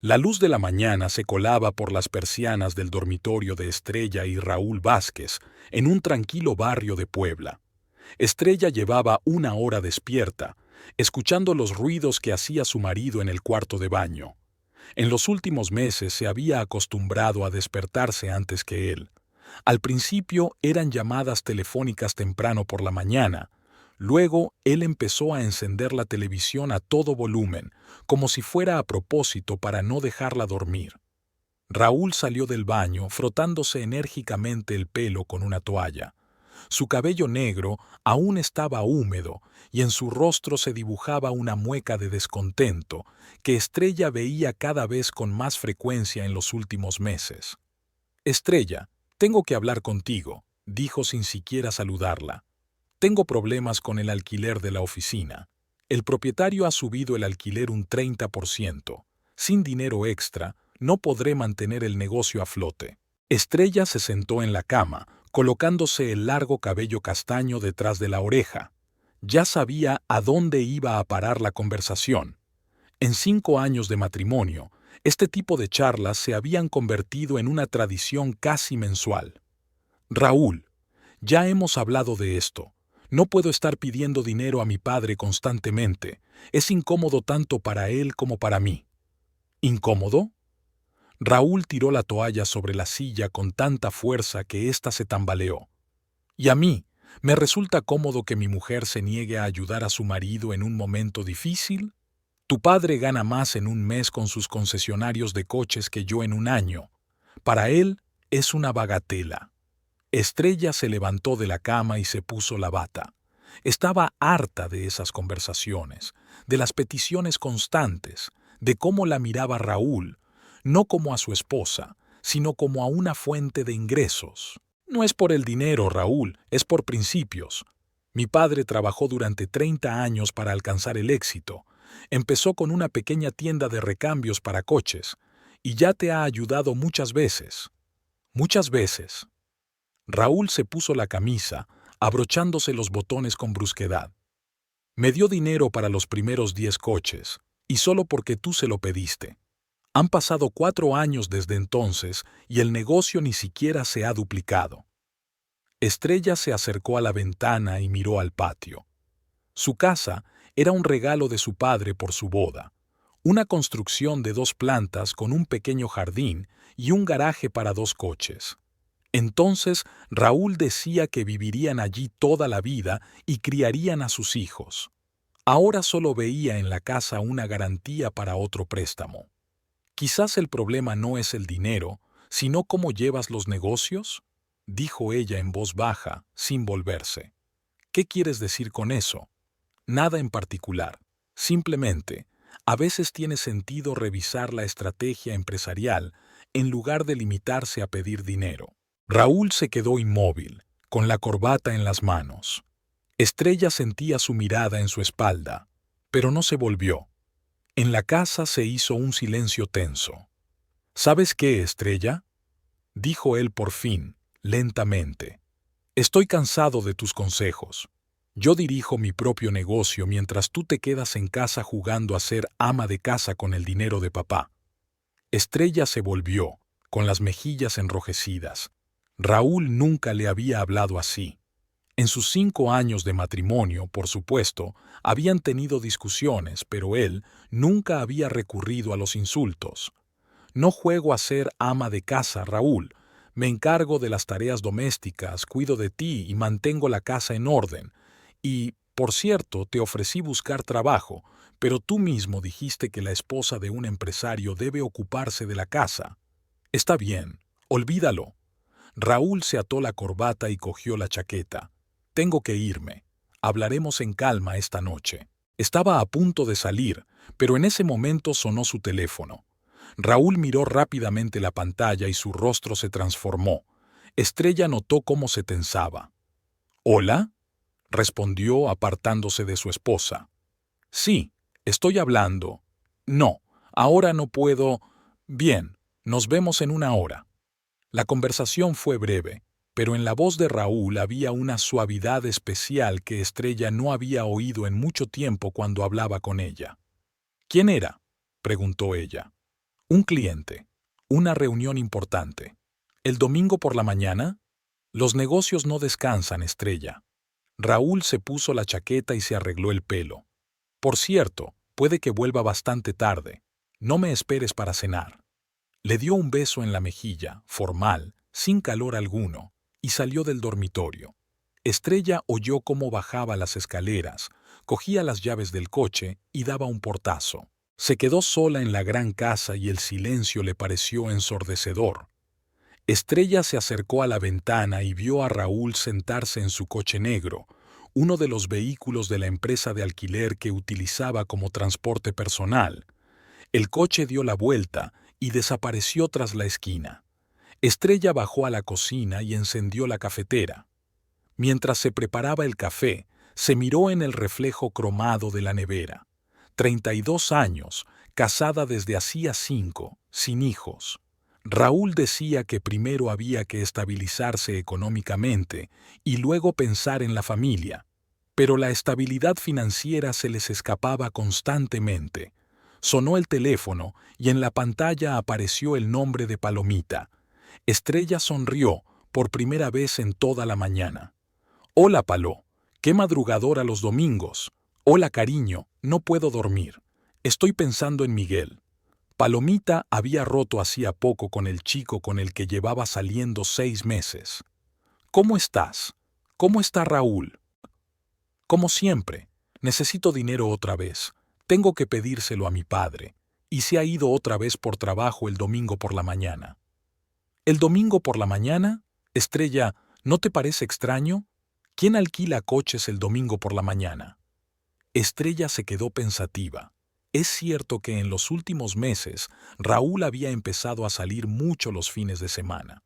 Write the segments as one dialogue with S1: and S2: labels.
S1: La luz de la mañana se colaba por las persianas del dormitorio de Estrella y Raúl Vázquez, en un tranquilo barrio de Puebla. Estrella llevaba una hora despierta, escuchando los ruidos que hacía su marido en el cuarto de baño. En los últimos meses se había acostumbrado a despertarse antes que él. Al principio eran llamadas telefónicas temprano por la mañana. Luego él empezó a encender la televisión a todo volumen, como si fuera a propósito para no dejarla dormir. Raúl salió del baño frotándose enérgicamente el pelo con una toalla. Su cabello negro aún estaba húmedo y en su rostro se dibujaba una mueca de descontento que Estrella veía cada vez con más frecuencia en los últimos meses. «Estrella, tengo que hablar contigo», dijo sin siquiera saludarla. «Tengo problemas con el alquiler de la oficina. El propietario ha subido el alquiler un 30%. Sin dinero extra, no podré mantener el negocio a flote». Estrella se sentó en la cama, colocándose el largo cabello castaño detrás de la oreja. Ya sabía a dónde iba a parar la conversación. En 5 años de matrimonio, este tipo de charlas se habían convertido en una tradición casi mensual. «Raúl, ya hemos hablado de esto. No puedo estar pidiendo dinero a mi padre constantemente. Es incómodo tanto para él como para mí». «¿Incómodo?». Raúl tiró la toalla sobre la silla con tanta fuerza que ésta se tambaleó. «Y a mí, me resulta cómodo que mi mujer se niegue a ayudar a su marido en un momento difícil. Tu padre gana más en un mes con sus concesionarios de coches que yo en un año. Para él es una bagatela». Estrella se levantó de la cama y se puso la bata. Estaba harta de esas conversaciones, de las peticiones constantes, de cómo la miraba Raúl, no como a su esposa, sino como a una fuente de ingresos. «No es por el dinero, Raúl, es por principios. Mi padre trabajó durante 30 años para alcanzar el éxito. Empezó con una pequeña tienda de recambios para coches, y ya te ha ayudado muchas veces». «Muchas veces». Raúl se puso la camisa, abrochándose los botones con brusquedad. «Me dio dinero para los primeros 10 coches, y solo porque tú se lo pediste. Han pasado 4 años desde entonces y el negocio ni siquiera se ha duplicado». Estrella se acercó a la ventana y miró al patio. Su casa era un regalo de su padre por su boda, una construcción de 2 plantas con un pequeño jardín y un garaje para 2 coches. Entonces Raúl decía que vivirían allí toda la vida y criarían a sus hijos. Ahora solo veía en la casa una garantía para otro préstamo. «Quizás el problema no es el dinero, sino cómo llevas los negocios», dijo ella en voz baja, sin volverse. «¿Qué quieres decir con eso?». «Nada en particular. Simplemente, a veces tiene sentido revisar la estrategia empresarial en lugar de limitarse a pedir dinero». Raúl se quedó inmóvil, con la corbata en las manos. Estrella sentía su mirada en su espalda, pero no se volvió. En la casa se hizo un silencio tenso. «¿Sabes qué, Estrella?», dijo él por fin, lentamente. «Estoy cansado de tus consejos. Yo dirijo mi propio negocio mientras tú te quedas en casa jugando a ser ama de casa con el dinero de papá». Estrella se volvió, con las mejillas enrojecidas. Raúl nunca le había hablado así. En sus 5 años de matrimonio, por supuesto, habían tenido discusiones, pero él nunca había recurrido a los insultos. «No juego a ser ama de casa, Raúl. Me encargo de las tareas domésticas, cuido de ti y mantengo la casa en orden. Y, por cierto, te ofrecí buscar trabajo, pero tú mismo dijiste que la esposa de un empresario debe ocuparse de la casa. Está bien, olvídalo». Raúl se ató la corbata y cogió la chaqueta. «Tengo que irme. Hablaremos en calma esta noche». Estaba a punto de salir, pero en ese momento sonó su teléfono. Raúl miró rápidamente la pantalla y su rostro se transformó. Estrella notó cómo se tensaba. «¿Hola?», respondió apartándose de su esposa. «Sí, estoy hablando». «No, ahora no puedo». «Bien, nos vemos en una hora». La conversación fue breve, pero en la voz de Raúl había una suavidad especial que Estrella no había oído en mucho tiempo cuando hablaba con ella. «¿Quién era?», preguntó ella. Un cliente. Una reunión importante. El domingo por la mañana, los negocios no descansan, Estrella. Raúl se puso la chaqueta y se arregló el pelo. Por cierto, puede que vuelva bastante tarde. No me esperes para cenar. Le dio un beso en la mejilla, formal, sin calor alguno, y salió del dormitorio. Estrella oyó cómo bajaba las escaleras, cogía las llaves del coche y daba un portazo. Se quedó sola en la gran casa y el silencio le pareció ensordecedor. Estrella se acercó a la ventana y vio a Raúl sentarse en su coche negro, uno de los vehículos de la empresa de alquiler que utilizaba como transporte personal. El coche dio la vuelta y desapareció tras la esquina. Estrella bajó a la cocina y encendió la cafetera. Mientras se preparaba el café, se miró en el reflejo cromado de la nevera. 32 años, casada desde hacía 5, sin hijos. Raúl decía que primero había que estabilizarse económicamente y luego pensar en la familia, pero la estabilidad financiera se les escapaba constantemente. Sonó el teléfono y en la pantalla apareció el nombre de Palomita. Estrella sonrió por primera vez en toda la mañana. Hola, Paló. Qué madrugadora los domingos. Hola, cariño, no puedo dormir. Estoy pensando en Miguel. Palomita había roto hacía poco con el chico con el que llevaba saliendo 6 meses. ¿Cómo estás? ¿Cómo está Raúl? Como siempre, necesito dinero otra vez. Tengo que pedírselo a mi padre. Y se ha ido otra vez por trabajo el domingo por la mañana. ¿El domingo por la mañana? Estrella, ¿no te parece extraño? ¿Quién alquila coches el domingo por la mañana? Estrella se quedó pensativa. Es cierto que en los últimos meses Raúl había empezado a salir mucho los fines de semana.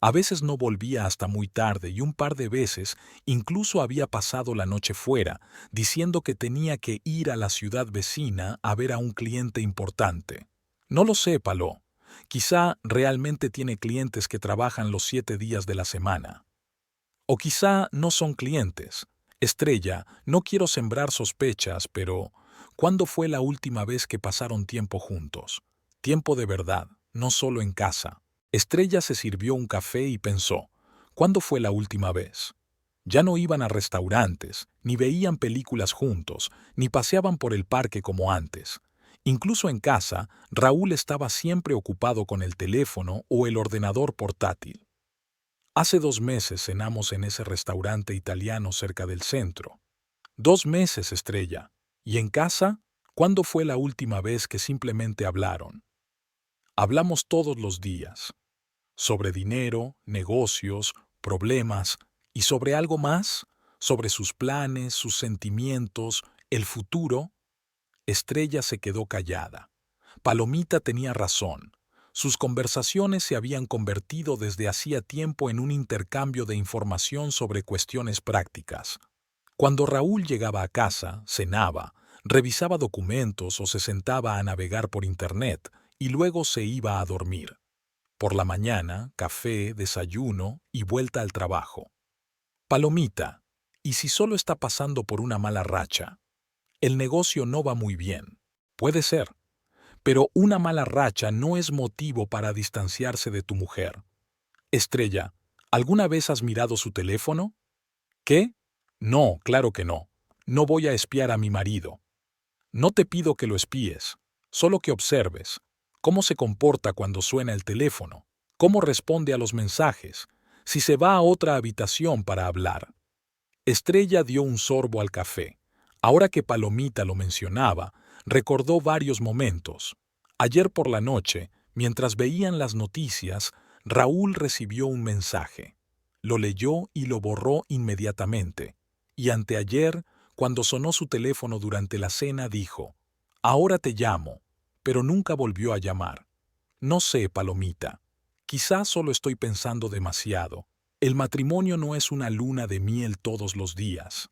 S1: A veces no volvía hasta muy tarde y un par de veces incluso había pasado la noche fuera, diciendo que tenía que ir a la ciudad vecina a ver a un cliente importante. No lo sé, Paló. Quizá realmente tiene clientes que trabajan los 7 días de la semana. O quizá no son clientes. Estrella, no quiero sembrar sospechas, pero ¿cuándo fue la última vez que pasaron tiempo juntos? Tiempo de verdad, no solo en casa. Estrella se sirvió un café y pensó, ¿cuándo fue la última vez? Ya no iban a restaurantes, ni veían películas juntos, ni paseaban por el parque como antes. Incluso en casa, Raúl estaba siempre ocupado con el teléfono o el ordenador portátil. Hace 2 meses cenamos en ese restaurante italiano cerca del centro. 2 meses, Estrella. ¿Y en casa? ¿Cuándo fue la última vez que simplemente hablaron? Hablamos todos los días. Sobre dinero, negocios, problemas y sobre algo más, sobre sus planes, sus sentimientos, el futuro. Estrella se quedó callada. Palomita tenía razón. Sus conversaciones se habían convertido desde hacía tiempo en un intercambio de información sobre cuestiones prácticas. Cuando Raúl llegaba a casa, cenaba, revisaba documentos o se sentaba a navegar por Internet y luego se iba a dormir. Por la mañana, café, desayuno y vuelta al trabajo. Palomita, ¿y si solo está pasando por una mala racha? El negocio no va muy bien. Puede ser. Pero una mala racha no es motivo para distanciarse de tu mujer. Estrella, ¿alguna vez has mirado su teléfono? ¿Qué? No, claro que no. No voy a espiar a mi marido. No te pido que lo espíes, solo que observes cómo se comporta cuando suena el teléfono, cómo responde a los mensajes, si se va a otra habitación para hablar. Estrella dio un sorbo al café. Ahora que Palomita lo mencionaba, recordó varios momentos. Ayer por la noche, mientras veían las noticias, Raúl recibió un mensaje. Lo leyó y lo borró inmediatamente. Y anteayer, cuando sonó su teléfono durante la cena, dijo, «Ahora te llamo», pero nunca volvió a llamar. No sé, Palomita. Quizás solo estoy pensando demasiado. El matrimonio no es una luna de miel todos los días.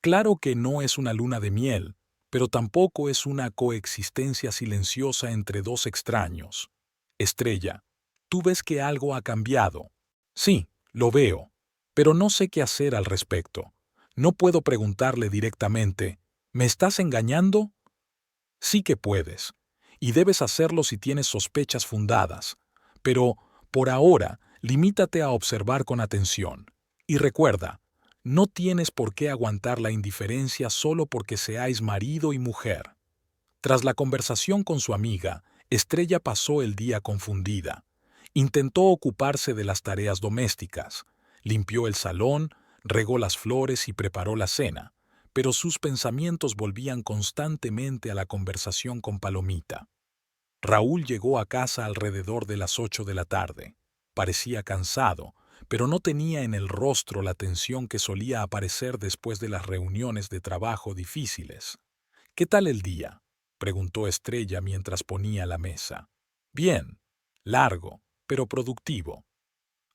S1: Claro que no es una luna de miel, pero tampoco es una coexistencia silenciosa entre dos extraños. Estrella, ¿tú ves que algo ha cambiado? Sí, lo veo, pero no sé qué hacer al respecto. No puedo preguntarle directamente, ¿me estás engañando? Sí que puedes. y debes hacerlo si tienes sospechas fundadas. Pero, por ahora, limítate a observar con atención. Y recuerda, no tienes por qué aguantar la indiferencia solo porque seáis marido y mujer. Tras la conversación con su amiga, Estrella pasó el día confundida. Intentó ocuparse de las tareas domésticas, limpió el salón, regó las flores y preparó la cena, pero sus pensamientos volvían constantemente a la conversación con Palomita. Raúl llegó a casa alrededor de las 8 de la tarde. Parecía cansado, pero no tenía en el rostro la tensión que solía aparecer después de las reuniones de trabajo difíciles. «¿Qué tal el día?», preguntó Estrella mientras ponía la mesa. «Bien, largo, pero productivo».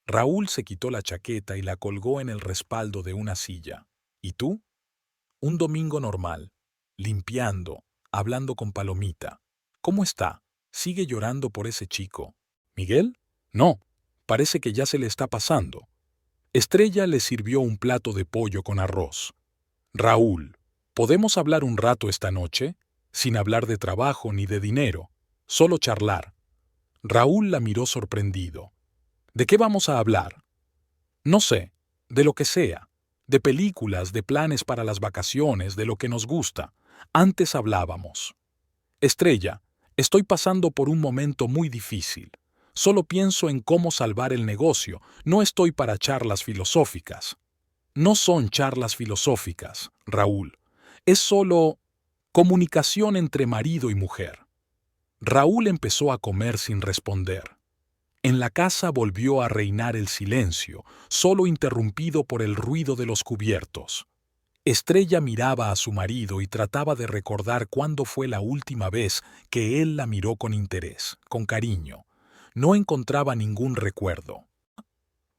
S1: Raúl se quitó la chaqueta y la colgó en el respaldo de una silla. «¿Y tú?». «Un domingo normal, limpiando, hablando con Palomita. ¿Cómo está? ¿Sigue llorando por ese chico?». «¿Miguel? No, parece que ya se le está pasando». Estrella le sirvió un plato de pollo con arroz. «Raúl, ¿podemos hablar un rato esta noche? Sin hablar de trabajo ni de dinero, solo charlar». Raúl la miró sorprendido. «¿De qué vamos a hablar?». «No sé, de lo que sea. De películas, de planes para las vacaciones, de lo que nos gusta. Antes hablábamos». «Estrella, estoy pasando por un momento muy difícil. Solo pienso en cómo salvar el negocio, no estoy para charlas filosóficas». «No son charlas filosóficas, Raúl. Es solo comunicación entre marido y mujer». Raúl empezó a comer sin responder. En la casa volvió a reinar el silencio, solo interrumpido por el ruido de los cubiertos. Estrella miraba a su marido y trataba de recordar cuándo fue la última vez que él la miró con interés, con cariño. No encontraba ningún recuerdo.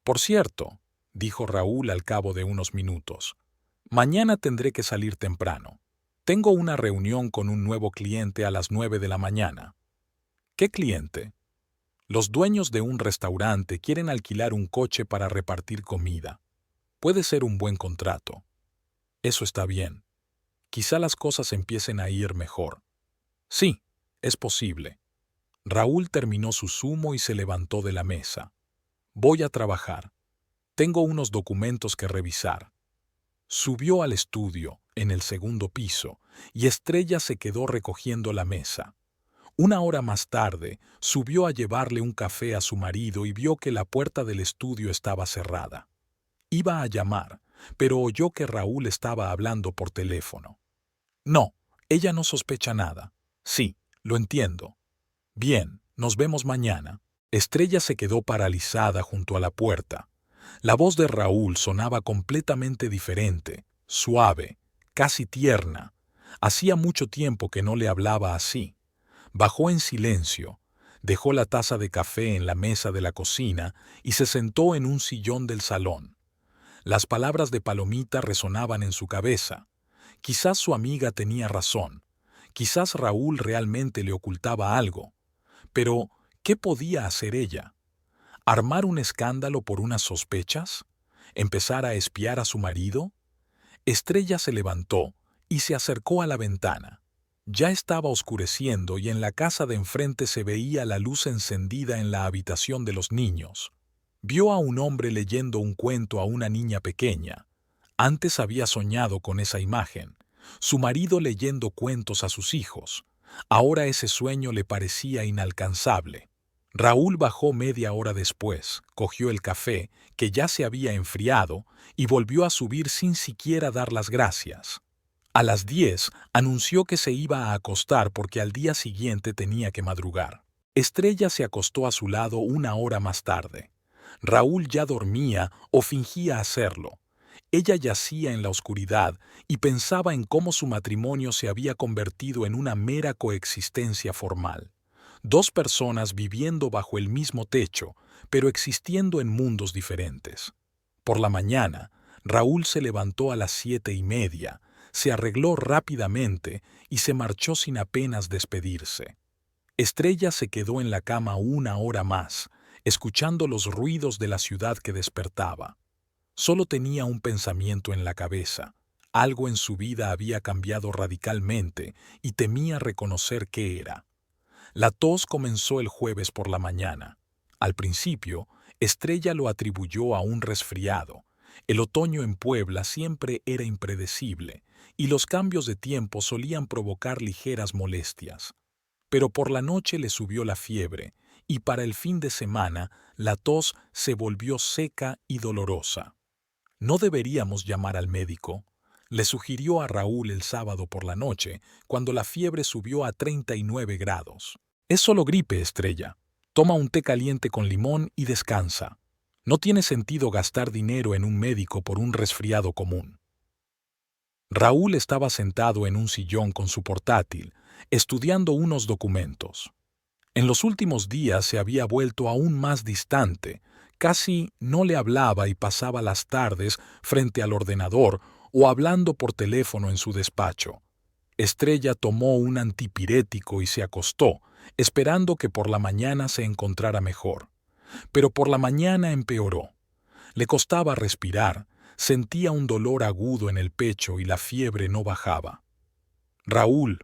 S1: «Por cierto», dijo Raúl al cabo de unos minutos, «mañana tendré que salir temprano. Tengo una reunión con un nuevo cliente a las 9 de la mañana». «¿Qué cliente?». «Los dueños de un restaurante quieren alquilar un coche para repartir comida. Puede ser un buen contrato». «Eso está bien. Quizá las cosas empiecen a ir mejor». «Sí, es posible». Raúl terminó su zumo y se levantó de la mesa. «Voy a trabajar. Tengo unos documentos que revisar». Subió al estudio, en el segundo piso, y Estrella se quedó recogiendo la mesa. Una hora más tarde, subió a llevarle un café a su marido y vio que la puerta del estudio estaba cerrada. Iba a llamar, pero oyó que Raúl estaba hablando por teléfono. «No, ella no sospecha nada». «Sí, lo entiendo». «Bien, nos vemos mañana». Estrella se quedó paralizada junto a la puerta. La voz de Raúl sonaba completamente diferente, suave, casi tierna. Hacía mucho tiempo que no le hablaba así. Bajó en silencio, dejó la taza de café en la mesa de la cocina y se sentó en un sillón del salón. Las palabras de Palomita resonaban en su cabeza. Quizás su amiga tenía razón. Quizás Raúl realmente le ocultaba algo. Pero, ¿qué podía hacer ella? ¿Armar un escándalo por unas sospechas? ¿Empezar a espiar a su marido? Estrella se levantó y se acercó a la ventana. Ya estaba oscureciendo y en la casa de enfrente se veía la luz encendida en la habitación de los niños. Vio a un hombre leyendo un cuento a una niña pequeña. Antes había soñado con esa imagen, su marido leyendo cuentos a sus hijos. Ahora ese sueño le parecía inalcanzable. Raúl bajó media hora después, cogió el café, que ya se había enfriado, y volvió a subir sin siquiera dar las gracias. A las 10 anunció que se iba a acostar porque al día siguiente tenía que madrugar. Estrella se acostó a su lado una hora más tarde. Raúl ya dormía o fingía hacerlo. Ella yacía en la oscuridad y pensaba en cómo su matrimonio se había convertido en una mera coexistencia formal. Dos personas viviendo bajo el mismo techo, pero existiendo en mundos diferentes. Por la mañana, Raúl se levantó a las 7:30, se arregló rápidamente y se marchó sin apenas despedirse. Estrella se quedó en la cama una hora más, escuchando los ruidos de la ciudad que despertaba. Solo tenía un pensamiento en la cabeza. Algo en su vida había cambiado radicalmente y temía reconocer qué era. La tos comenzó el jueves por la mañana. Al principio, Estrella lo atribuyó a un resfriado. El otoño en Puebla siempre era impredecible y los cambios de tiempo solían provocar ligeras molestias. Pero por la noche le subió la fiebre y para el fin de semana la tos se volvió seca y dolorosa. No deberíamos llamar al médico, le sugirió a Raúl el sábado por la noche, cuando la fiebre subió a 39 grados. Es solo gripe, Estrella. Toma un té caliente con limón y descansa. No tiene sentido gastar dinero en un médico por un resfriado común. Raúl estaba sentado en un sillón con su portátil, estudiando unos documentos. En los últimos días se había vuelto aún más distante, casi no le hablaba y pasaba las tardes frente al ordenador o hablando por teléfono en su despacho. Estrella tomó un antipirético y se acostó, esperando que por la mañana se encontrara mejor. Pero por la mañana empeoró. Le costaba respirar, sentía un dolor agudo en el pecho y la fiebre no bajaba. Raúl,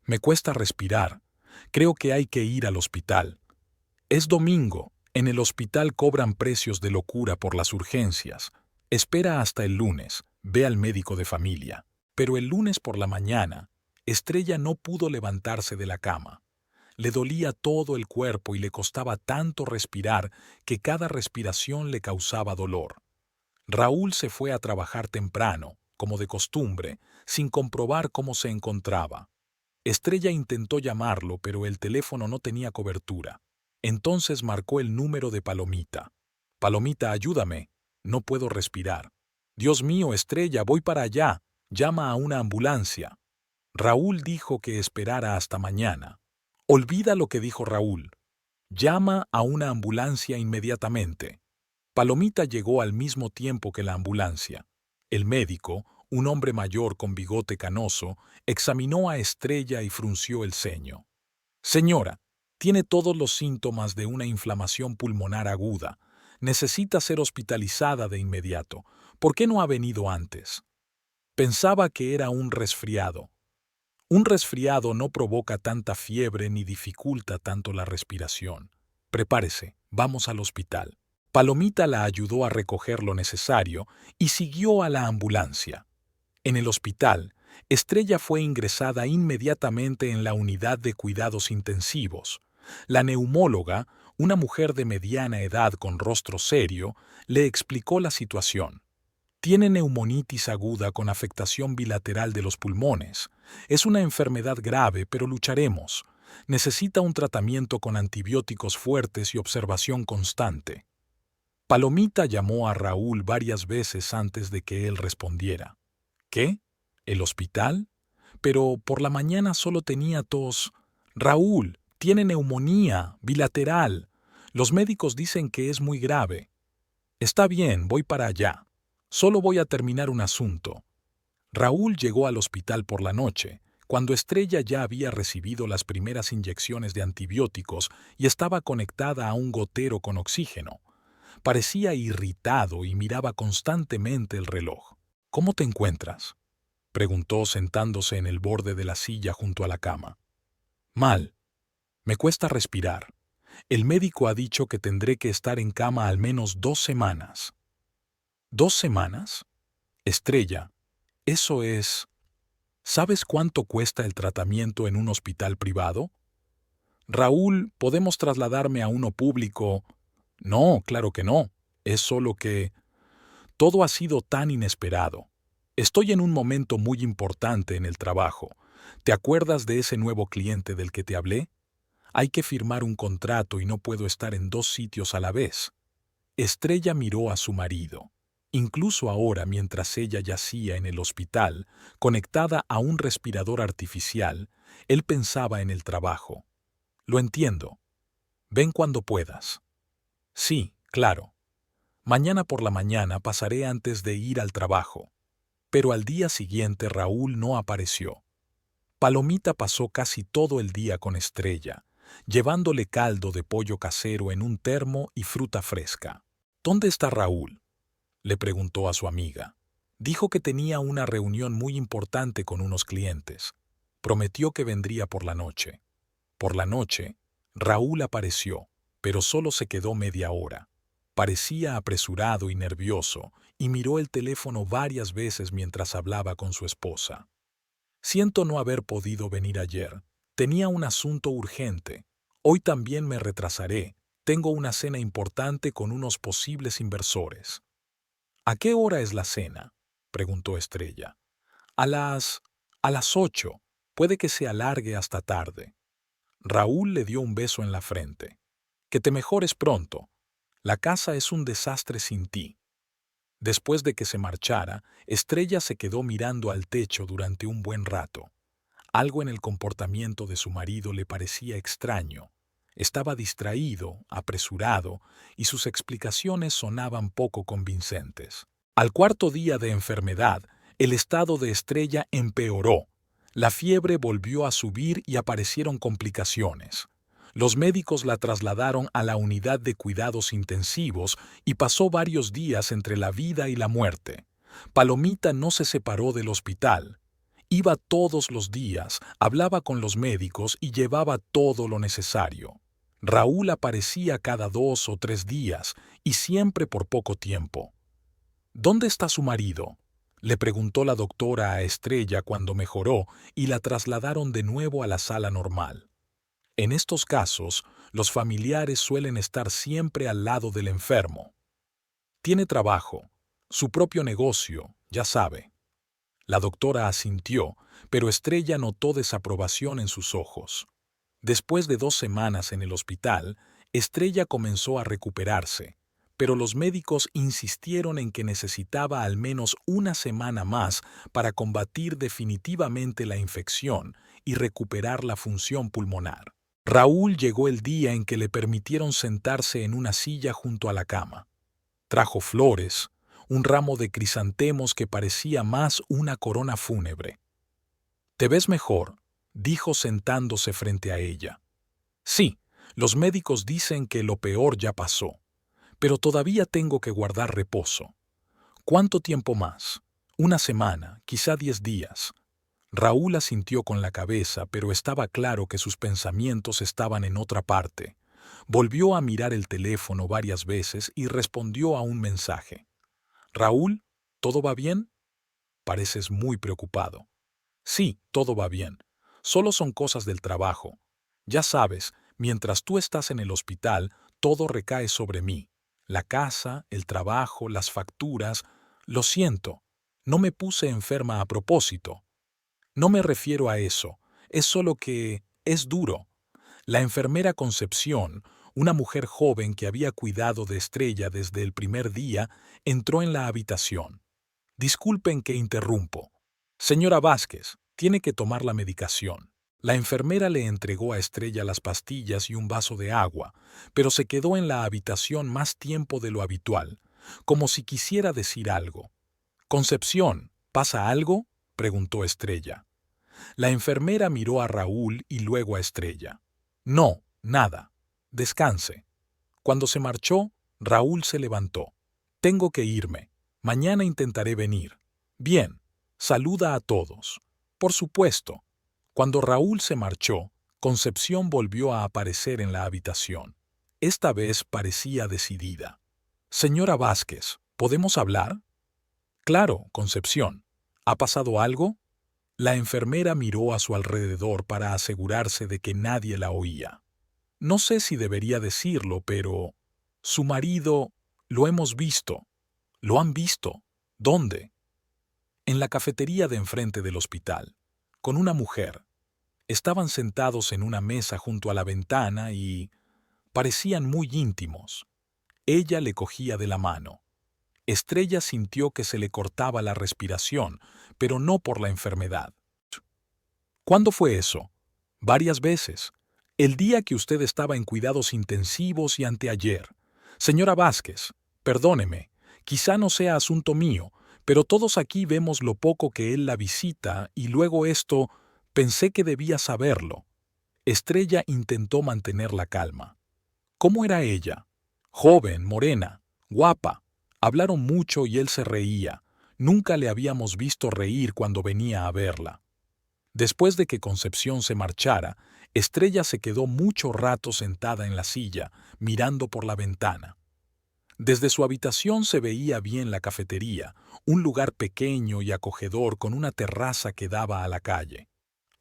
S1: me cuesta respirar. Creo que hay que ir al hospital. Es domingo. En el hospital cobran precios de locura por las urgencias. Espera hasta el lunes. Ve al médico de familia. Pero el lunes por la mañana, Estrella no pudo levantarse de la cama. Le dolía todo el cuerpo y le costaba tanto respirar que cada respiración le causaba dolor. Raúl se fue a trabajar temprano, como de costumbre, sin comprobar cómo se encontraba. Estrella intentó llamarlo, pero el teléfono no tenía cobertura. Entonces marcó el número de Palomita. «Palomita, ayúdame. No puedo respirar». «Dios mío, Estrella, voy para allá. Llama a una ambulancia». Raúl dijo que esperara hasta mañana. Olvida lo que dijo Raúl. Llama a una ambulancia inmediatamente. Palomita llegó al mismo tiempo que la ambulancia. El médico, un hombre mayor con bigote canoso, examinó a Estrella y frunció el ceño. «Señora, tiene todos los síntomas de una inflamación pulmonar aguda. Necesita ser hospitalizada de inmediato. ¿Por qué no ha venido antes?» Pensaba que era un resfriado. Un resfriado no provoca tanta fiebre ni dificulta tanto la respiración. Prepárese, vamos al hospital. Palomita la ayudó a recoger lo necesario y siguió a la ambulancia. En el hospital, Estrella fue ingresada inmediatamente en la unidad de cuidados intensivos. La neumóloga, una mujer de mediana edad con rostro serio, le explicó la situación. Tiene neumonitis aguda con afectación bilateral de los pulmones. Es una enfermedad grave, pero lucharemos. Necesita un tratamiento con antibióticos fuertes y observación constante. Palomita llamó a Raúl varias veces antes de que él respondiera. ¿Qué? ¿El hospital? Pero por la mañana solo tenía tos. Raúl, tiene neumonía bilateral. Los médicos dicen que es muy grave. Está bien, voy para allá. Solo voy a terminar un asunto. Raúl llegó al hospital por la noche, cuando Estrella ya había recibido las primeras inyecciones de antibióticos y estaba conectada a un gotero con oxígeno. Parecía irritado y miraba constantemente el reloj. «¿Cómo te encuentras?», preguntó sentándose en el borde de la silla junto a la cama. «Mal. Me cuesta respirar. El médico ha dicho que tendré que estar en cama al menos 2 semanas». «¿2 semanas? Estrella, eso es... ¿Sabes cuánto cuesta el tratamiento en un hospital privado?» «Raúl, ¿podemos trasladarme a uno público?» «No, claro que no. Es solo que... Todo ha sido tan inesperado. Estoy en un momento muy importante en el trabajo. ¿Te acuerdas de ese nuevo cliente del que te hablé? Hay que firmar un contrato y no puedo estar en 2 sitios a la vez». Estrella miró a su marido. Incluso ahora, mientras ella yacía en el hospital, conectada a un respirador artificial, él pensaba en el trabajo. «Lo entiendo. Ven cuando puedas». «Sí, claro. Mañana por la mañana pasaré antes de ir al trabajo». Pero al día siguiente Raúl no apareció. Palomita pasó casi todo el día con Estrella, llevándole caldo de pollo casero en un termo y fruta fresca. «¿Dónde está Raúl?», le preguntó a su amiga. Dijo que tenía una reunión muy importante con unos clientes. Prometió que vendría por la noche. Por la noche, Raúl apareció, pero solo se quedó media hora. Parecía apresurado y nervioso, y miró el teléfono varias veces mientras hablaba con su esposa. Siento no haber podido venir ayer. Tenía un asunto urgente. Hoy también me retrasaré. Tengo una cena importante con unos posibles inversores. ¿A qué hora es la cena?, preguntó Estrella. A las... a las 8. Puede que se alargue hasta tarde. Raúl le dio un beso en la frente. Que te mejores pronto. La casa es un desastre sin ti. Después de que se marchara, Estrella se quedó mirando al techo durante un buen rato. Algo en el comportamiento de su marido le parecía extraño. Estaba distraído, apresurado, y sus explicaciones sonaban poco convincentes. Al cuarto día de enfermedad, el estado de Estrella empeoró. La fiebre volvió a subir y aparecieron complicaciones. Los médicos la trasladaron a la unidad de cuidados intensivos y pasó varios días entre la vida y la muerte. Palomita no se separó del hospital. Iba todos los días, hablaba con los médicos y llevaba todo lo necesario. Raúl aparecía cada 2 o 3 días y siempre por poco tiempo. ¿Dónde está su marido?, le preguntó la doctora a Estrella cuando mejoró y la trasladaron de nuevo a la sala normal. En estos casos, los familiares suelen estar siempre al lado del enfermo. Tiene trabajo, su propio negocio, ya sabe. La doctora asintió, pero Estrella notó desaprobación en sus ojos. Después de 2 semanas en el hospital, Estrella comenzó a recuperarse, pero los médicos insistieron en que necesitaba al menos una semana más para combatir definitivamente la infección y recuperar la función pulmonar. Raúl llegó el día en que le permitieron sentarse en una silla junto a la cama. Trajo flores, un ramo de crisantemos que parecía más una corona fúnebre. «¿Te ves mejor?», dijo sentándose frente a ella. «Sí, los médicos dicen que lo peor ya pasó, pero todavía tengo que guardar reposo. ¿Cuánto tiempo más? Una semana, quizá 10 días». Raúl asintió con la cabeza, pero estaba claro que sus pensamientos estaban en otra parte. Volvió a mirar el teléfono varias veces y respondió a un mensaje. «Raúl, ¿todo va bien?». «Pareces muy preocupado». «Sí, todo va bien. Solo son cosas del trabajo. Ya sabes, mientras tú estás en el hospital, todo recae sobre mí. La casa, el trabajo, las facturas. Lo siento, no me puse enferma a propósito. No me refiero a eso, es solo que es duro». La enfermera Concepción, una mujer joven que había cuidado de Estrella desde el primer día, entró en la habitación. «Disculpen que interrumpo. Señora Vázquez, tiene que tomar la medicación». La enfermera le entregó a Estrella las pastillas y un vaso de agua, pero se quedó en la habitación más tiempo de lo habitual, como si quisiera decir algo. «Concepción, ¿pasa algo?», preguntó Estrella. La enfermera miró a Raúl y luego a Estrella. «No, nada. Descanse». Cuando se marchó, Raúl se levantó. «Tengo que irme. Mañana intentaré venir». «Bien. Saluda a todos». «Por supuesto». Cuando Raúl se marchó, Concepción volvió a aparecer en la habitación. Esta vez parecía decidida. «Señora Vázquez, ¿podemos hablar?». «Claro, Concepción. ¿Ha pasado algo?». La enfermera miró a su alrededor para asegurarse de que nadie la oía. «No sé si debería decirlo, pero... su marido... lo hemos visto». «¿Lo han visto? ¿Dónde?». «En la cafetería de enfrente del hospital, con una mujer. Estaban sentados en una mesa junto a la ventana y... parecían muy íntimos. Ella le cogía de la mano». Estrella sintió que se le cortaba la respiración, pero no por la enfermedad. «¿Cuándo fue eso?». «Varias veces. El día que usted estaba en cuidados intensivos y anteayer. Señora Vázquez, perdóneme, quizá no sea asunto mío, pero todos aquí vemos lo poco que él la visita y luego esto, pensé que debía saberlo». Estrella intentó mantener la calma. «¿Cómo era ella?». «Joven, morena, guapa. Hablaron mucho y él se reía. Nunca le habíamos visto reír cuando venía a verla». Después de que Concepción se marchara, Estrella se quedó mucho rato sentada en la silla, mirando por la ventana. Desde su habitación se veía bien la cafetería, un lugar pequeño y acogedor con una terraza que daba a la calle.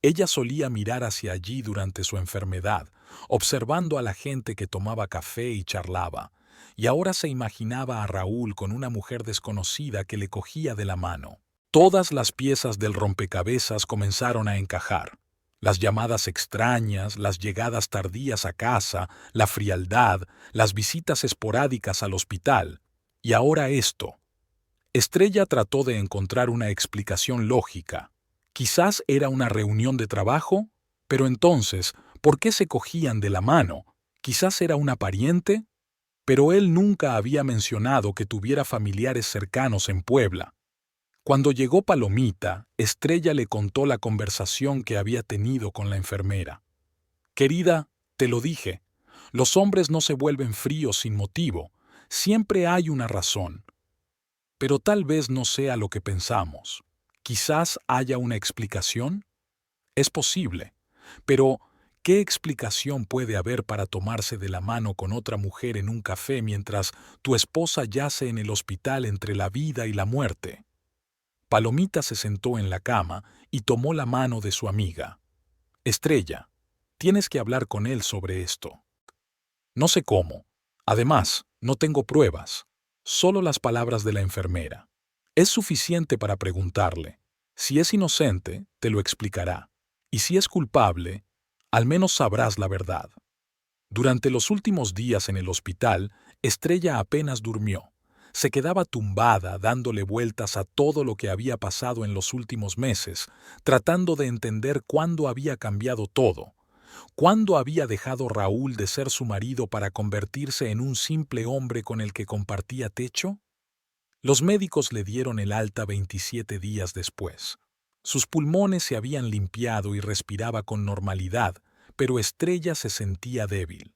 S1: Ella solía mirar hacia allí durante su enfermedad, observando a la gente que tomaba café y charlaba, y ahora se imaginaba a Raúl con una mujer desconocida que le cogía de la mano. Todas las piezas del rompecabezas comenzaron a encajar. Las llamadas extrañas, las llegadas tardías a casa, la frialdad, las visitas esporádicas al hospital. Y ahora esto. Estrella trató de encontrar una explicación lógica. Quizás era una reunión de trabajo, pero entonces, ¿por qué se cogían de la mano? Quizás era una pariente, pero él nunca había mencionado que tuviera familiares cercanos en Puebla. Cuando llegó Palomita, Estrella le contó la conversación que había tenido con la enfermera. Querida, te lo dije, los hombres no se vuelven fríos sin motivo, siempre hay una razón. Pero tal vez no sea lo que pensamos. Quizás haya una explicación. Es posible, pero ¿qué explicación puede haber para tomarse de la mano con otra mujer en un café mientras tu esposa yace en el hospital entre la vida y la muerte? Palomita se sentó en la cama y tomó la mano de su amiga. Estrella, tienes que hablar con él sobre esto. No sé cómo. Además, no tengo pruebas. Solo las palabras de la enfermera. Es suficiente para preguntarle. Si es inocente, te lo explicará. Y si es culpable, al menos sabrás la verdad. Durante los últimos días en el hospital, Estrella apenas durmió. Se quedaba tumbada dándole vueltas a todo lo que había pasado en los últimos meses, tratando de entender cuándo había cambiado todo, cuándo había dejado Raúl de ser su marido para convertirse en un simple hombre con el que compartía techo. Los médicos le dieron el alta 27 días después. Sus pulmones se habían limpiado y respiraba con normalidad, pero Estrella se sentía débil.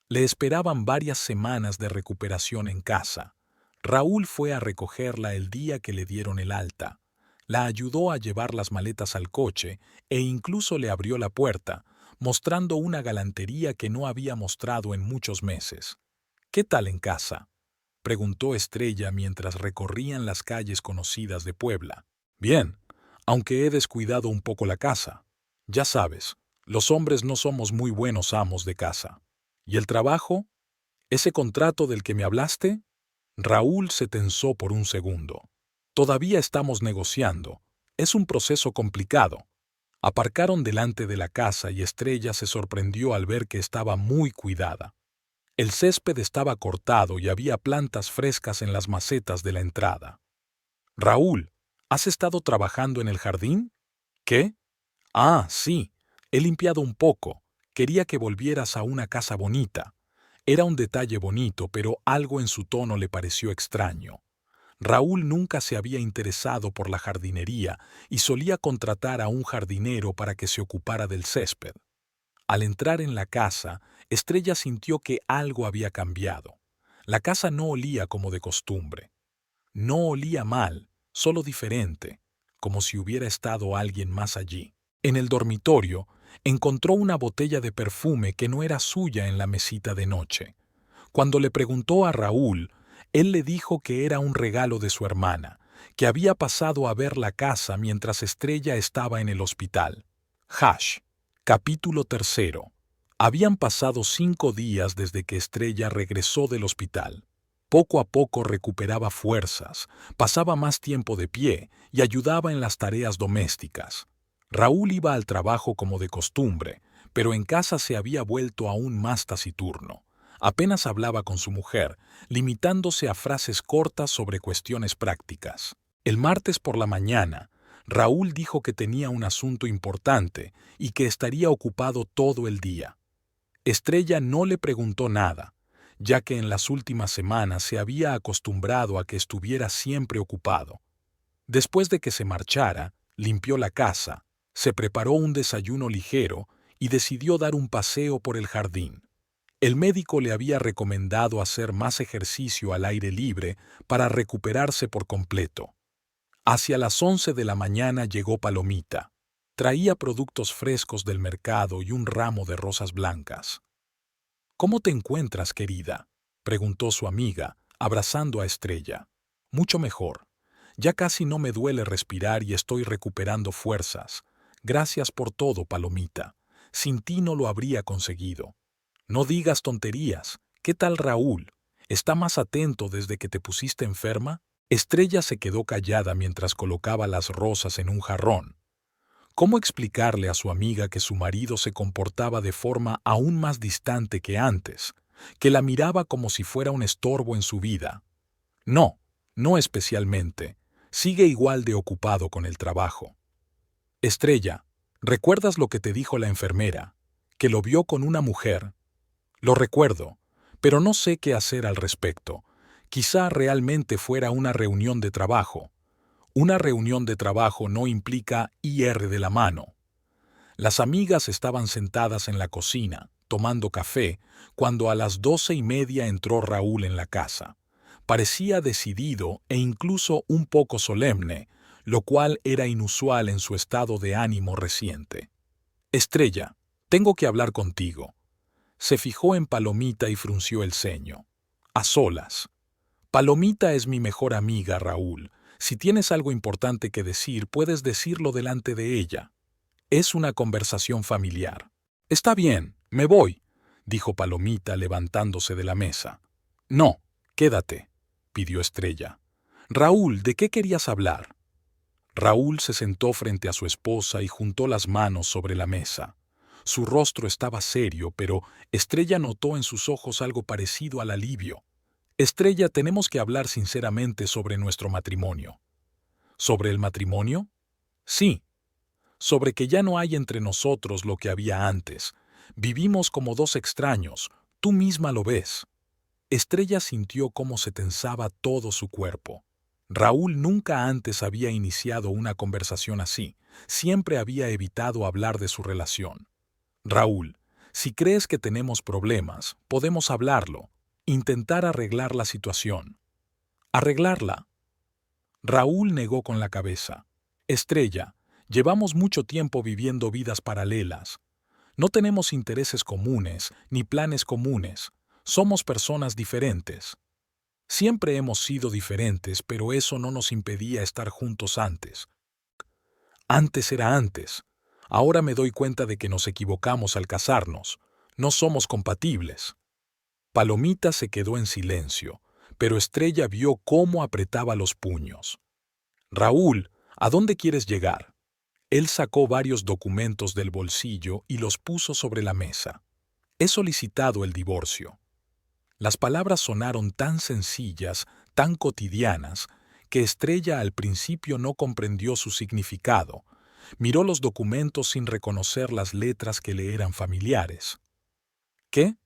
S1: Le esperaban varias semanas de recuperación en casa. Raúl fue a recogerla el día que le dieron el alta. La ayudó a llevar las maletas al coche e incluso le abrió la puerta, mostrando una galantería que no había mostrado en muchos meses. ¿Qué tal en casa?, preguntó Estrella mientras recorrían las calles conocidas de Puebla. Bien, aunque he descuidado un poco la casa. Ya sabes, los hombres no somos muy buenos amos de casa. ¿Y el trabajo? ¿Ese contrato del que me hablaste? Raúl se tensó por un segundo. Todavía estamos negociando. Es un proceso complicado. Aparcaron delante de la casa y Estrella se sorprendió al ver que estaba muy cuidada. El césped estaba cortado y había plantas frescas en las macetas de la entrada. Raúl, ¿has estado trabajando en el jardín? ¿Qué? Ah, sí. He limpiado un poco. Quería que volvieras a una casa bonita. Era un detalle bonito, pero algo en su tono le pareció extraño. Raúl nunca se había interesado por la jardinería y solía contratar a un jardinero para que se ocupara del césped. Al entrar en la casa, Estrella sintió que algo había cambiado. La casa no olía como de costumbre. No olía mal, solo diferente, como si hubiera estado alguien más allí. En el dormitorio, encontró una botella de perfume que no era suya en la mesita de noche. Cuando le preguntó a Raúl, él le dijo que era un regalo de su hermana, que había pasado a ver la casa mientras Estrella estaba en el hospital. Hash. Capítulo 3. Habían pasado 5 días desde que Estrella regresó del hospital. Poco a poco recuperaba fuerzas, pasaba más tiempo de pie y ayudaba en las tareas domésticas. Raúl iba al trabajo como de costumbre, pero en casa se había vuelto aún más taciturno. Apenas hablaba con su mujer, limitándose a frases cortas sobre cuestiones prácticas. El martes por la mañana, Raúl dijo que tenía un asunto importante y que estaría ocupado todo el día. Estrella no le preguntó nada, ya que en las últimas semanas se había acostumbrado a que estuviera siempre ocupado. Después de que se marchara, limpió la casa, se preparó un desayuno ligero y decidió dar un paseo por el jardín. El médico le había recomendado hacer más ejercicio al aire libre para recuperarse por completo. Hacia las 11 de la mañana llegó Palomita. Traía productos frescos del mercado y un ramo de rosas blancas. ¿Cómo te encuentras, querida?, preguntó su amiga, abrazando a Estrella. Mucho mejor. Ya casi no me duele respirar y estoy recuperando fuerzas. Gracias por todo, Palomita. Sin ti no lo habría conseguido. No digas tonterías. ¿Qué tal Raúl? ¿Está más atento desde que te pusiste enferma? Estrella se quedó callada mientras colocaba las rosas en un jarrón. ¿Cómo explicarle a su amiga que su marido se comportaba de forma aún más distante que antes, que la miraba como si fuera un estorbo en su vida? No, no especialmente. Sigue igual de ocupado con el trabajo. Estrella, ¿recuerdas lo que te dijo la enfermera? Que lo vio con una mujer. Lo recuerdo, pero no sé qué hacer al respecto. Quizá realmente fuera una reunión de trabajo. Una reunión de trabajo no implica ir de la mano. Las amigas estaban sentadas en la cocina, tomando café, cuando a las 12:30 entró Raúl en la casa. Parecía decidido e incluso un poco solemne, lo cual era inusual en su estado de ánimo reciente. Estrella, tengo que hablar contigo. Se fijó en Palomita y frunció el ceño. A solas. Palomita es mi mejor amiga, Raúl. Si tienes algo importante que decir, puedes decirlo delante de ella. Es una conversación familiar. Está bien, me voy, dijo Palomita levantándose de la mesa. No, quédate, pidió Estrella. Raúl, ¿de qué querías hablar? Raúl se sentó frente a su esposa y juntó las manos sobre la mesa. Su rostro estaba serio, pero Estrella notó en sus ojos algo parecido al alivio. Estrella, tenemos que hablar sinceramente sobre nuestro matrimonio. ¿Sobre el matrimonio? Sí. Sobre que ya no hay entre nosotros lo que había antes. Vivimos como dos extraños. Tú misma lo ves. Estrella sintió cómo se tensaba todo su cuerpo. Raúl nunca antes había iniciado una conversación así. Siempre había evitado hablar de su relación. Raúl, si crees que tenemos problemas, podemos hablarlo. Intentar arreglar la situación. ¿Arreglarla? Raúl negó con la cabeza. Estrella, llevamos mucho tiempo viviendo vidas paralelas. No tenemos intereses comunes ni planes comunes. Somos personas diferentes. Siempre hemos sido diferentes, pero eso no nos impedía estar juntos antes. Antes era antes. Ahora me doy cuenta de que nos equivocamos al casarnos. No somos compatibles. Palomita se quedó en silencio, pero Estrella vio cómo apretaba los puños. Raúl, ¿a dónde quieres llegar? Él sacó varios documentos del bolsillo y los puso sobre la mesa. He solicitado el divorcio. Las palabras sonaron tan sencillas, tan cotidianas, que Estrella al principio no comprendió su significado. Miró los documentos sin reconocer las letras que le eran familiares. ¿Qué?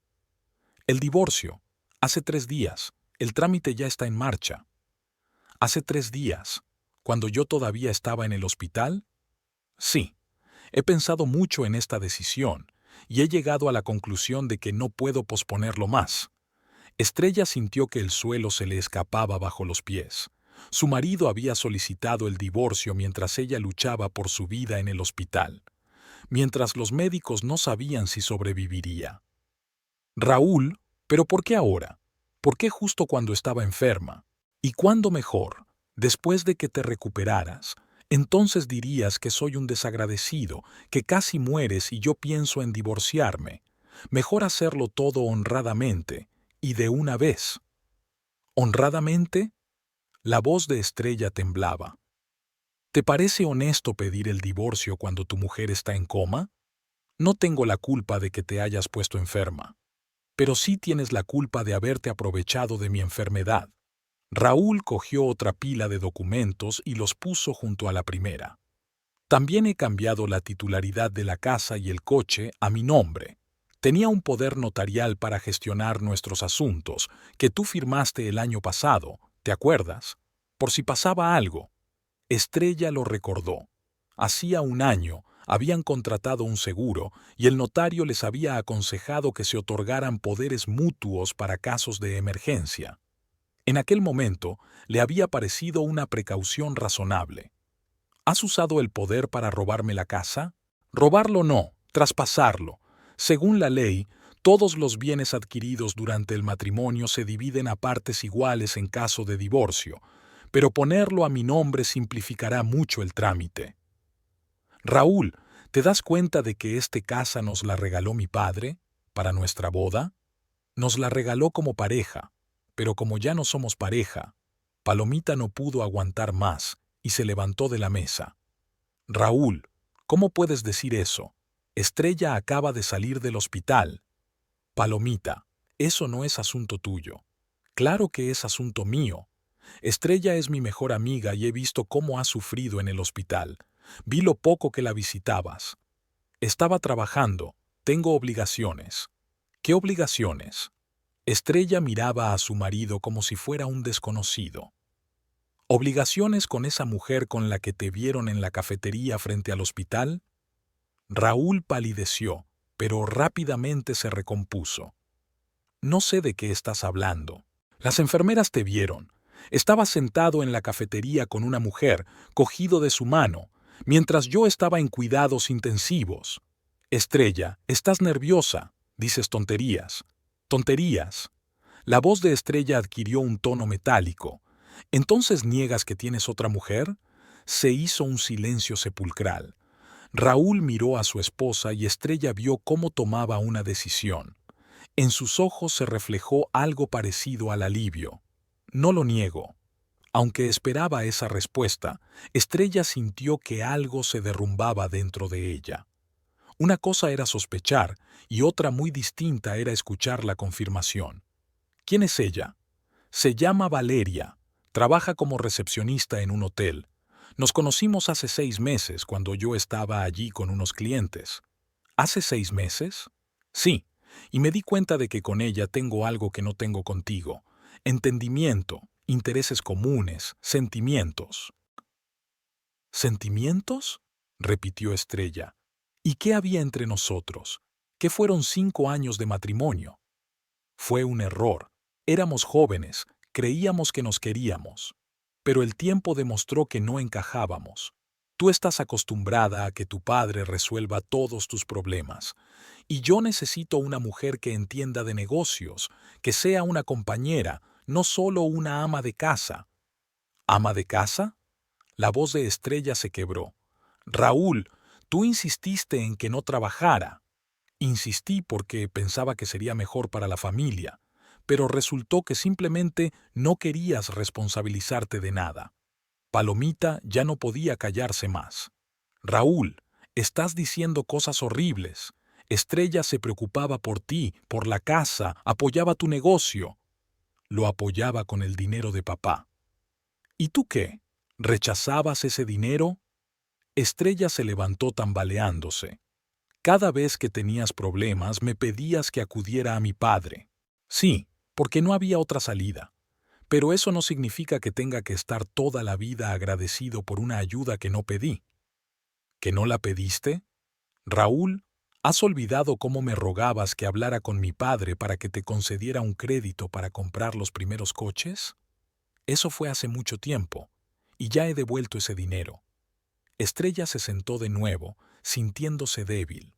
S1: El divorcio. Hace 3 días. El trámite ya está en marcha. ¿Hace 3 días? ¿Cuando yo todavía estaba en el hospital? Sí. He pensado mucho en esta decisión y he llegado a la conclusión de que no puedo posponerlo más. Estrella sintió que el suelo se le escapaba bajo los pies. Su marido había solicitado el divorcio mientras ella luchaba por su vida en el hospital, mientras los médicos no sabían si sobreviviría. Raúl, ¿pero por qué ahora? ¿Por qué justo cuando estaba enferma? ¿Y cuándo mejor? Después de que te recuperaras. Entonces dirías que soy un desagradecido, que casi mueres y yo pienso en divorciarme. Mejor hacerlo todo honradamente, y de una vez. ¿Honradamente? La voz de Estrella temblaba. ¿Te parece honesto pedir el divorcio cuando tu mujer está en coma? No tengo la culpa de que te hayas puesto enferma, pero sí tienes la culpa de haberte aprovechado de mi enfermedad. Raúl cogió otra pila de documentos y los puso junto a la primera. También he cambiado la titularidad de la casa y el coche a mi nombre. Tenía un poder notarial para gestionar nuestros asuntos, que tú firmaste el año pasado, ¿te acuerdas? Por si pasaba algo. Estrella lo recordó. Hacía un año habían contratado un seguro y el notario les había aconsejado que se otorgaran poderes mutuos para casos de emergencia. En aquel momento le había parecido una precaución razonable. ¿Has usado el poder para robarme la casa? Robarlo no, traspasarlo. Según la ley, todos los bienes adquiridos durante el matrimonio se dividen a partes iguales en caso de divorcio, pero ponerlo a mi nombre simplificará mucho el trámite. Raúl, ¿te das cuenta de que esta casa nos la regaló mi padre para nuestra boda? Nos la regaló como pareja, pero como ya no somos pareja, Palomita no pudo aguantar más y se levantó de la mesa. Raúl, ¿cómo puedes decir eso? Estrella acaba de salir del hospital. Palomita, eso no es asunto tuyo. Claro que es asunto mío. Estrella es mi mejor amiga y he visto cómo ha sufrido en el hospital. Vi lo poco que la visitabas. Estaba trabajando. Tengo obligaciones. ¿Qué obligaciones? Estrella miraba a su marido como si fuera un desconocido. ¿Obligaciones con esa mujer con la que te vieron en la cafetería frente al hospital? Raúl palideció, pero rápidamente se recompuso. No sé de qué estás hablando. Las enfermeras te vieron. Estabas sentado en la cafetería con una mujer, cogido de su mano, mientras yo estaba en cuidados intensivos. Estrella, estás nerviosa. Dices tonterías. Tonterías. La voz de Estrella adquirió un tono metálico. ¿Entonces niegas que tienes otra mujer? Se hizo un silencio sepulcral. Raúl miró a su esposa y Estrella vio cómo tomaba una decisión. En sus ojos se reflejó algo parecido al alivio. No lo niego. Aunque esperaba esa respuesta, Estrella sintió que algo se derrumbaba dentro de ella. Una cosa era sospechar y otra muy distinta era escuchar la confirmación. ¿Quién es ella? Se llama Valeria. Trabaja como recepcionista en un hotel. Nos conocimos hace 6 meses cuando yo estaba allí con unos clientes. ¿Hace 6 meses? Sí, y me di cuenta de que con ella tengo algo que no tengo contigo. Entendimiento, intereses comunes, sentimientos. ¿Sentimientos? Repitió Estrella. ¿Y qué había entre nosotros? ¿Qué fueron 5 años de matrimonio? Fue un error. Éramos jóvenes, creíamos que nos queríamos. Pero el tiempo demostró que no encajábamos. Tú estás acostumbrada a que tu padre resuelva todos tus problemas. Y yo necesito una mujer que entienda de negocios, que sea una compañera, no solo una ama de casa. ¿Ama de casa? La voz de Estrella se quebró. Raúl, tú insististe en que no trabajara. Insistí porque pensaba que sería mejor para la familia, pero resultó que simplemente no querías responsabilizarte de nada. Palomita ya no podía callarse más. Raúl, estás diciendo cosas horribles. Estrella se preocupaba por ti, por la casa, apoyaba tu negocio. Lo apoyaba con el dinero de papá. ¿Y tú qué? ¿Rechazabas ese dinero? Estrella se levantó tambaleándose. Cada vez que tenías problemas me pedías que acudiera a mi padre. Sí, porque no había otra salida. Pero eso no significa que tenga que estar toda la vida agradecido por una ayuda que no pedí. ¿Que no la pediste? Raúl, ¿has olvidado cómo me rogabas que hablara con mi padre para que te concediera un crédito para comprar los primeros coches? Eso fue hace mucho tiempo, y ya he devuelto ese dinero. Estrella se sentó de nuevo, sintiéndose débil.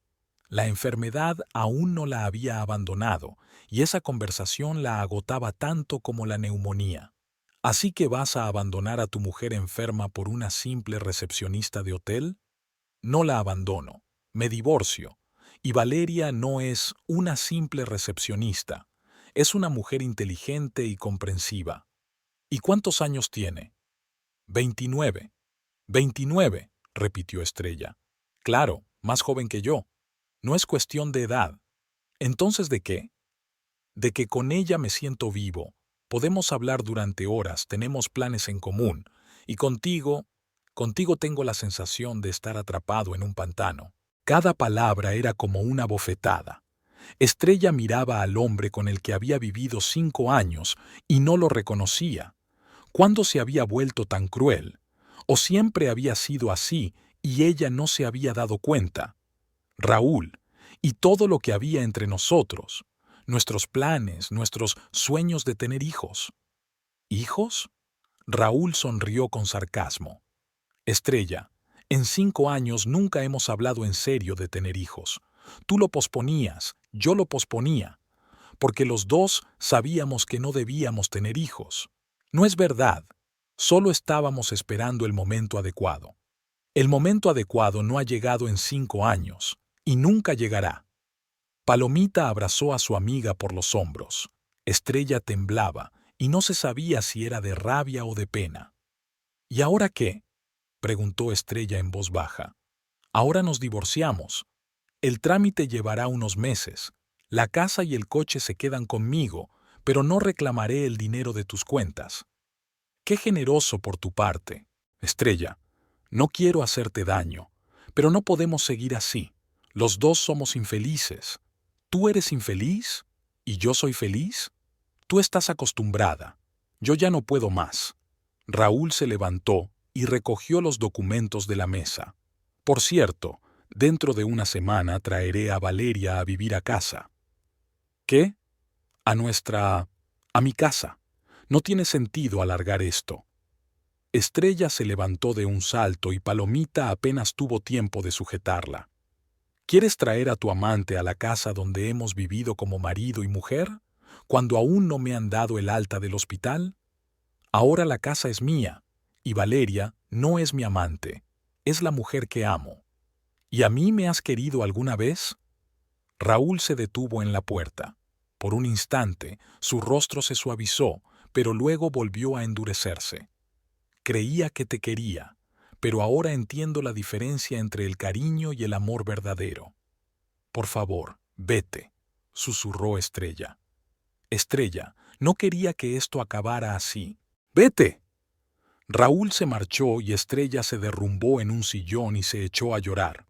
S1: La enfermedad aún no la había abandonado, y esa conversación la agotaba tanto como la neumonía. ¿Así que vas a abandonar a tu mujer enferma por una simple recepcionista de hotel? No la abandono, me divorcio. Y Valeria no es una simple recepcionista, es una mujer inteligente y comprensiva. ¿Y cuántos años tiene? 29. 29, repitió Estrella. Claro, más joven que yo. No es cuestión de edad. ¿Entonces de qué? De que con ella me siento vivo. Podemos hablar durante horas, tenemos planes en común. Y contigo tengo la sensación de estar atrapado en un pantano. Cada palabra era como una bofetada. Estrella miraba al hombre con el que había vivido 5 años y no lo reconocía. ¿Cuándo se había vuelto tan cruel? ¿O siempre había sido así y ella no se había dado cuenta? Raúl, y todo lo que había entre nosotros, nuestros planes, nuestros sueños de tener hijos. ¿Hijos? Raúl sonrió con sarcasmo. Estrella, En 5 años nunca hemos hablado en serio de tener hijos. Tú lo posponías, yo lo posponía, porque los dos sabíamos que no debíamos tener hijos. No es verdad, solo estábamos esperando el momento adecuado. El momento adecuado no ha llegado en 5 años, y nunca llegará. Palomita abrazó a su amiga por los hombros. Estrella temblaba, y no se sabía si era de rabia o de pena. ¿Y ahora qué?, preguntó Estrella en voz baja. Ahora nos divorciamos. El trámite llevará unos meses. La casa y el coche se quedan conmigo, pero no reclamaré el dinero de tus cuentas. Qué generoso por tu parte. Estrella, no quiero hacerte daño, pero no podemos seguir así. Los dos somos infelices. ¿Tú eres infeliz? ¿Y yo soy feliz? Tú estás acostumbrada. Yo ya no puedo más. Raúl se levantó y recogió los documentos de la mesa. Por cierto, dentro de una semana traeré a Valeria a vivir a casa. ¿Qué? A mi casa. No tiene sentido alargar esto. Estrella se levantó de un salto y Palomita apenas tuvo tiempo de sujetarla. ¿Quieres traer a tu amante a la casa donde hemos vivido como marido y mujer, cuando aún no me han dado el alta del hospital? Ahora la casa es mía, y Valeria no es mi amante, es la mujer que amo. ¿Y a mí me has querido alguna vez? Raúl se detuvo en la puerta. Por un instante, su rostro se suavizó, pero luego volvió a endurecerse. Creía que te quería, pero ahora entiendo la diferencia entre el cariño y el amor verdadero. Por favor, vete, susurró Estrella. Estrella, no quería que esto acabara así. ¡Vete! Raúl se marchó y Estrella se derrumbó en un sillón y se echó a llorar.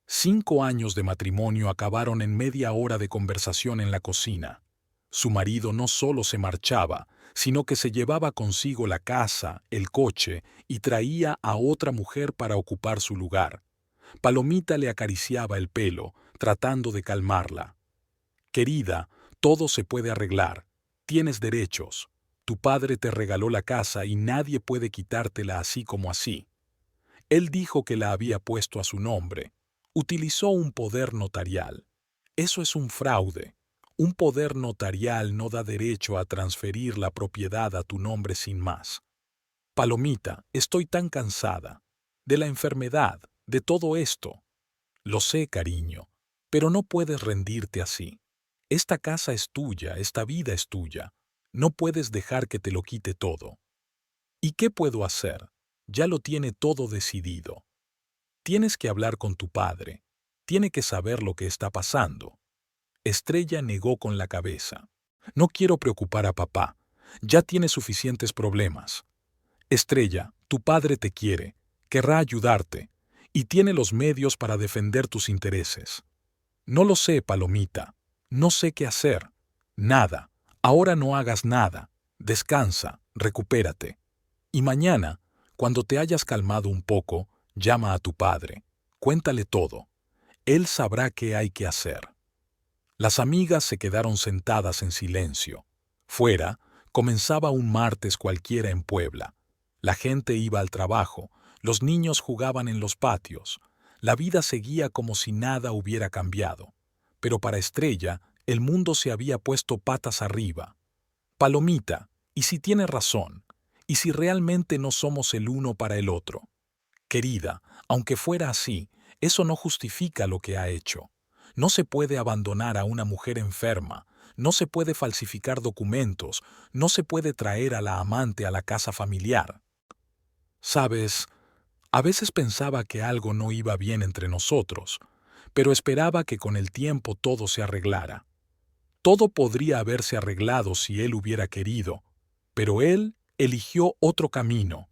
S1: 5 años de matrimonio acabaron en media hora de conversación en la cocina. Su marido no solo se marchaba, sino que se llevaba consigo la casa, el coche, y traía a otra mujer para ocupar su lugar. Palomita le acariciaba el pelo, tratando de calmarla. Querida, todo se puede arreglar. Tienes derechos. Tu padre te regaló la casa y nadie puede quitártela así como así. Él dijo que la había puesto a su nombre. Utilizó un poder notarial. Eso es un fraude. Un poder notarial no da derecho a transferir la propiedad a tu nombre sin más. Palomita, estoy tan cansada. De la enfermedad, de todo esto. Lo sé, cariño, pero no puedes rendirte así. Esta casa es tuya, esta vida es tuya. No puedes dejar que te lo quite todo. ¿Y qué puedo hacer? Ya lo tiene todo decidido. Tienes que hablar con tu padre. Tiene que saber lo que está pasando. Estrella negó con la cabeza. No quiero preocupar a papá. Ya tiene suficientes problemas. Estrella, tu padre te quiere, querrá ayudarte, y tiene los medios para defender tus intereses. No lo sé, Palomita. No sé qué hacer. Nada. Ahora no hagas nada. Descansa, recupérate. Y mañana, cuando te hayas calmado un poco, llama a tu padre. Cuéntale todo. Él sabrá qué hay que hacer. Las amigas se quedaron sentadas en silencio. Fuera, comenzaba un martes cualquiera en Puebla. La gente iba al trabajo, los niños jugaban en los patios. La vida seguía como si nada hubiera cambiado. Pero para Estrella, el mundo se había puesto patas arriba. Palomita, ¿y si tiene razón? ¿Y si realmente no somos el uno para el otro? Querida, aunque fuera así, eso no justifica lo que ha hecho. No se puede abandonar a una mujer enferma, no se puede falsificar documentos, no se puede traer a la amante a la casa familiar. Sabes, a veces pensaba que algo no iba bien entre nosotros, pero esperaba que con el tiempo todo se arreglara. Todo podría haberse arreglado si él hubiera querido, pero él eligió otro camino.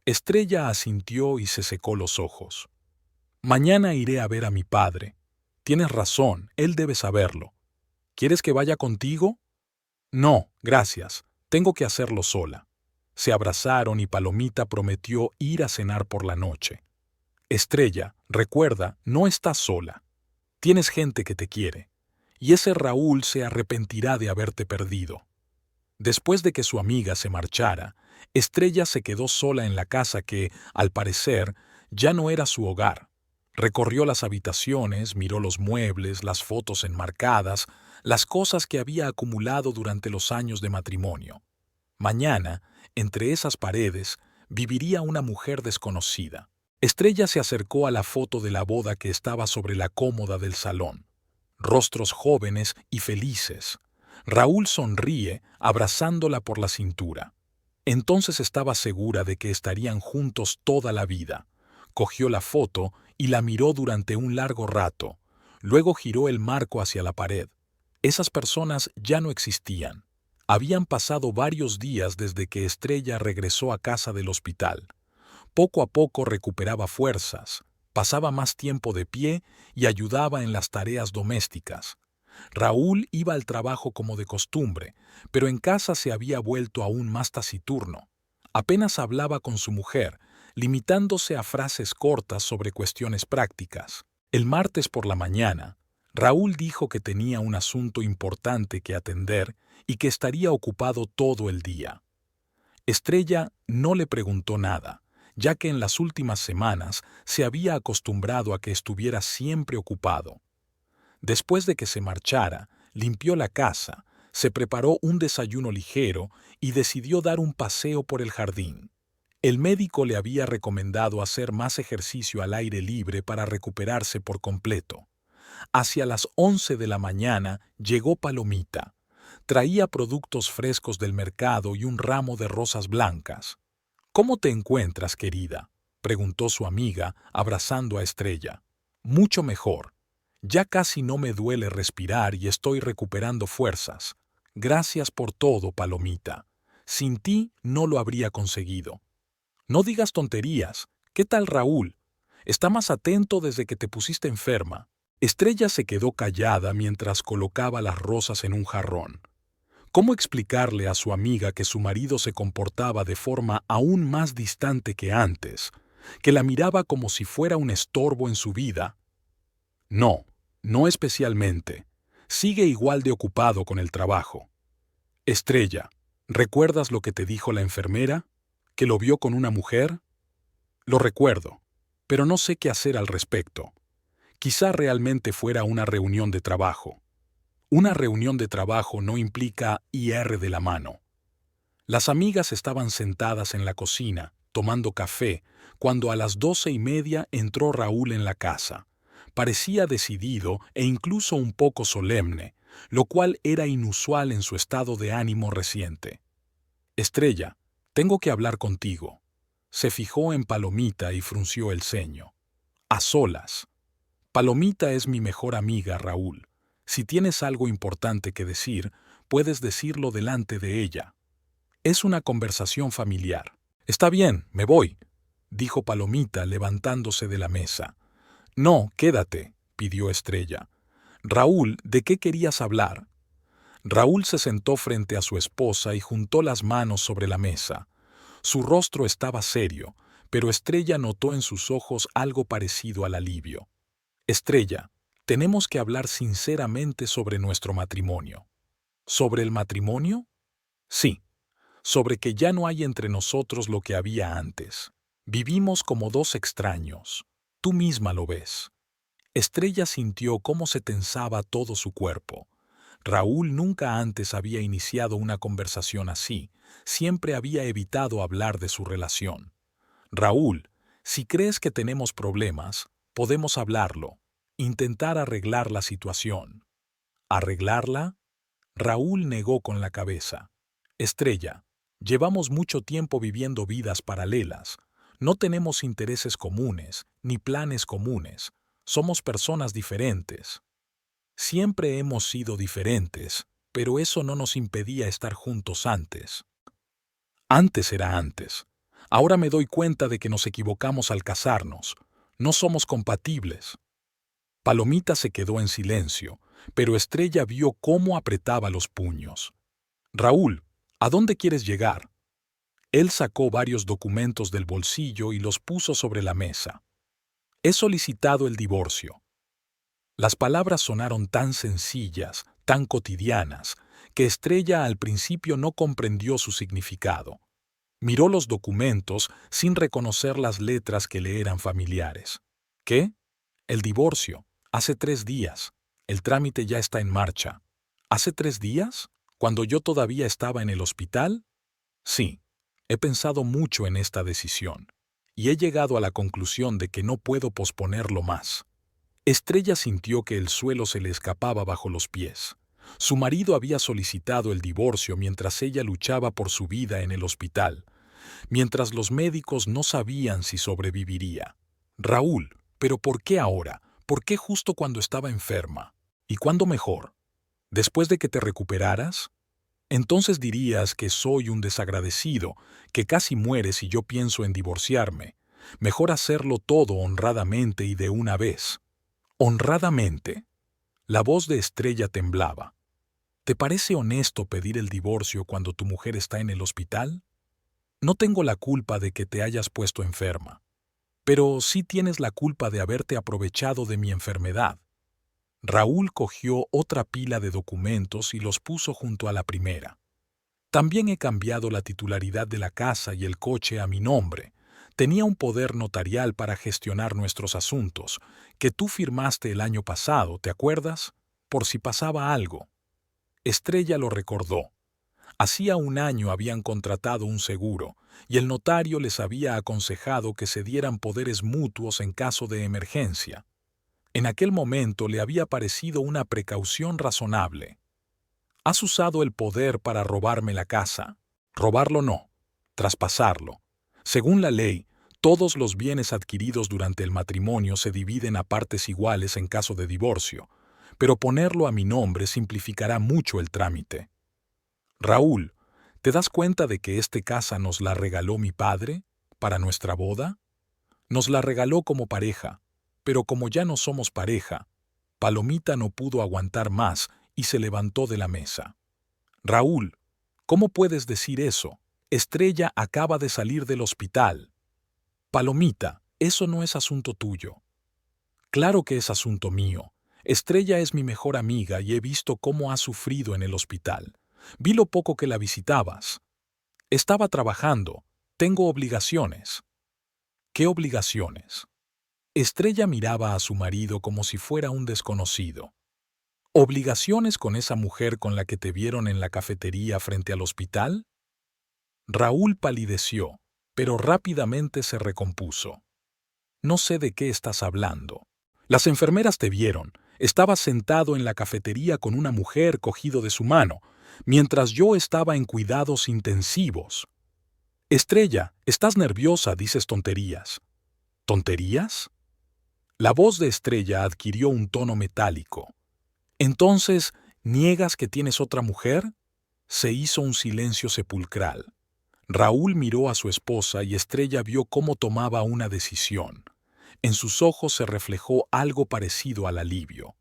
S1: Estrella asintió y se secó los ojos. Mañana iré a ver a mi padre. Tienes razón, él debe saberlo. ¿Quieres que vaya contigo? No, gracias. Tengo que hacerlo sola. Se abrazaron y Palomita prometió ir a cenar por la noche. Estrella, recuerda, no estás sola. Tienes gente que te quiere. Y ese Raúl se arrepentirá de haberte perdido. Después de que su amiga se marchara, Estrella se quedó sola en la casa que, al parecer, Ya no era su hogar. Recorrió las habitaciones, miró los muebles, las fotos enmarcadas, las cosas que había acumulado durante los años de matrimonio. Mañana, entre esas paredes, viviría una mujer desconocida. Estrella se acercó a la foto de la boda que estaba sobre la cómoda del salón. Rostros jóvenes y felices. Raúl sonríe, abrazándola por la cintura. Entonces estaba segura de que estarían juntos toda la vida. Cogió la foto y la miró durante un largo rato. Luego giró el marco hacia la pared. Esas personas ya no existían. Habían pasado varios días desde que Estrella regresó a casa del hospital. Poco a poco recuperaba fuerzas, pasaba más tiempo de pie y ayudaba en las tareas domésticas. Raúl iba al trabajo como de costumbre, pero en casa se había vuelto aún más taciturno. Apenas hablaba con su mujer, limitándose a frases cortas sobre cuestiones prácticas. El martes por la mañana, Raúl dijo que tenía un asunto importante que atender y que estaría ocupado todo el día. Estrella no le preguntó nada, ya que en las últimas semanas se había acostumbrado a que estuviera siempre ocupado. Después de que se marchara, limpió la casa, se preparó un desayuno ligero y decidió dar un paseo por el jardín. El médico le había recomendado hacer más ejercicio al aire libre para recuperarse por completo. Hacia las 11 de la mañana llegó Palomita. Traía productos frescos del mercado y un ramo de rosas blancas. «¿Cómo te encuentras, querida?», preguntó su amiga, abrazando a Estrella. «Mucho mejor. Ya casi no me duele respirar y estoy recuperando fuerzas. Gracias por todo, Palomita. Sin ti no lo habría conseguido». «No digas tonterías. ¿Qué tal Raúl? Está más atento desde que te pusiste enferma». Estrella se quedó callada mientras colocaba las rosas en un jarrón. ¿Cómo explicarle a su amiga que su marido se comportaba de forma aún más distante que antes, que la miraba como si fuera un estorbo en su vida? No, no especialmente. Sigue igual de ocupado con el trabajo. Estrella, ¿recuerdas lo que te dijo la enfermera? ¿Que lo vio con una mujer? Lo recuerdo, pero no sé qué hacer al respecto. Quizá realmente fuera una reunión de trabajo. Una reunión de trabajo no implica ir de la mano. Las amigas estaban sentadas en la cocina, tomando café, cuando a las 12:30 entró Raúl en la casa. Parecía decidido e incluso un poco solemne, lo cual era inusual en su estado de ánimo reciente. «Estrella, tengo que hablar contigo». Se fijó en Palomita y frunció el ceño. «A solas». «Palomita es mi mejor amiga, Raúl. Si tienes algo importante que decir, puedes decirlo delante de ella. Es una conversación familiar». «Está bien, me voy», dijo Palomita levantándose de la mesa. «No, quédate», pidió Estrella. «Raúl, ¿de qué querías hablar?» Raúl se sentó frente a su esposa y juntó las manos sobre la mesa. Su rostro estaba serio, pero Estrella notó en sus ojos algo parecido al alivio. «Estrella, tenemos que hablar sinceramente sobre nuestro matrimonio». «¿Sobre el matrimonio?» «Sí, sobre que ya no hay entre nosotros lo que había antes. Vivimos como dos extraños. Tú misma lo ves». Estrella sintió cómo se tensaba todo su cuerpo. Raúl nunca antes había iniciado una conversación así, siempre había evitado hablar de su relación. «Raúl, si crees que tenemos problemas, podemos hablarlo, intentar arreglar la situación». «¿Arreglarla?». Raúl negó con la cabeza. «Estrella, llevamos mucho tiempo viviendo vidas paralelas. No tenemos intereses comunes, ni planes comunes. Somos personas diferentes». «Siempre hemos sido diferentes, pero eso no nos impedía estar juntos antes». «Antes era antes. Ahora me doy cuenta de que nos equivocamos al casarnos. No somos compatibles». Palomita se quedó en silencio, pero Estrella vio cómo apretaba los puños. «Raúl, ¿a dónde quieres llegar?». Él sacó varios documentos del bolsillo y los puso sobre la mesa. «He solicitado el divorcio». Las palabras sonaron tan sencillas, tan cotidianas, que Estrella al principio no comprendió su significado. Miró los documentos sin reconocer las letras que le eran familiares. ¿Qué? El divorcio. Hace 3 días. El trámite ya está en marcha. ¿Hace 3 días? ¿Cuando yo todavía estaba en el hospital? Sí. He pensado mucho en esta decisión. Y he llegado a la conclusión de que no puedo posponerlo más. Estrella sintió que el suelo se le escapaba bajo los pies. Su marido había solicitado el divorcio mientras ella luchaba por su vida en el hospital, mientras los médicos no sabían si sobreviviría. Raúl, ¿pero por qué ahora? ¿Por qué justo cuando estaba enferma? ¿Y cuándo mejor? ¿Después de que te recuperaras? Entonces dirías que soy un desagradecido, que casi muere si yo pienso en divorciarme. Mejor hacerlo todo honradamente y de una vez. ¿Honradamente? La voz de Estrella temblaba. ¿Te parece honesto pedir el divorcio cuando tu mujer está en el hospital? No tengo la culpa de que te hayas puesto enferma, pero sí tienes la culpa de haberte aprovechado de mi enfermedad. Raúl cogió otra pila de documentos y los puso junto a la primera. También he cambiado la titularidad de la casa y el coche a mi nombre. Tenía un poder notarial para gestionar nuestros asuntos, que tú firmaste el año pasado, ¿te acuerdas? Por si pasaba algo. Estrella lo recordó. Hacía un año habían contratado un seguro, y el notario les había aconsejado que se dieran poderes mutuos en caso de emergencia. En aquel momento le había parecido una precaución razonable. Has usado el poder para robarme la casa. Robarlo no, traspasarlo. Según la ley, todos los bienes adquiridos durante el matrimonio se dividen a partes iguales en caso de divorcio, pero ponerlo a mi nombre simplificará mucho el trámite. Raúl, ¿te das cuenta de que esta casa nos la regaló mi padre para nuestra boda? Nos la regaló como pareja, pero como ya no somos pareja, Palomita no pudo aguantar más y se levantó de la mesa. Raúl, ¿cómo puedes decir eso? Estrella acaba de salir del hospital. Palomita, eso no es asunto tuyo. Claro que es asunto mío. Estrella es mi mejor amiga y he visto cómo ha sufrido en el hospital. Vi lo poco que la visitabas. Estaba trabajando. Tengo obligaciones. ¿Qué obligaciones? Estrella miraba a su marido como si fuera un desconocido. ¿Obligaciones con esa mujer con la que te vieron en la cafetería frente al hospital? Raúl palideció, pero rápidamente se recompuso. No sé de qué estás hablando. Las enfermeras te vieron. Estabas sentado en la cafetería con una mujer cogido de su mano, mientras yo estaba en cuidados intensivos. Estrella, estás nerviosa, dices tonterías. ¿Tonterías? La voz de Estrella adquirió un tono metálico. Entonces, ¿niegas que tienes otra mujer? Se hizo un silencio sepulcral. Raúl miró a su esposa y Estrella vio cómo tomaba una decisión. En sus ojos se reflejó algo parecido al alivio.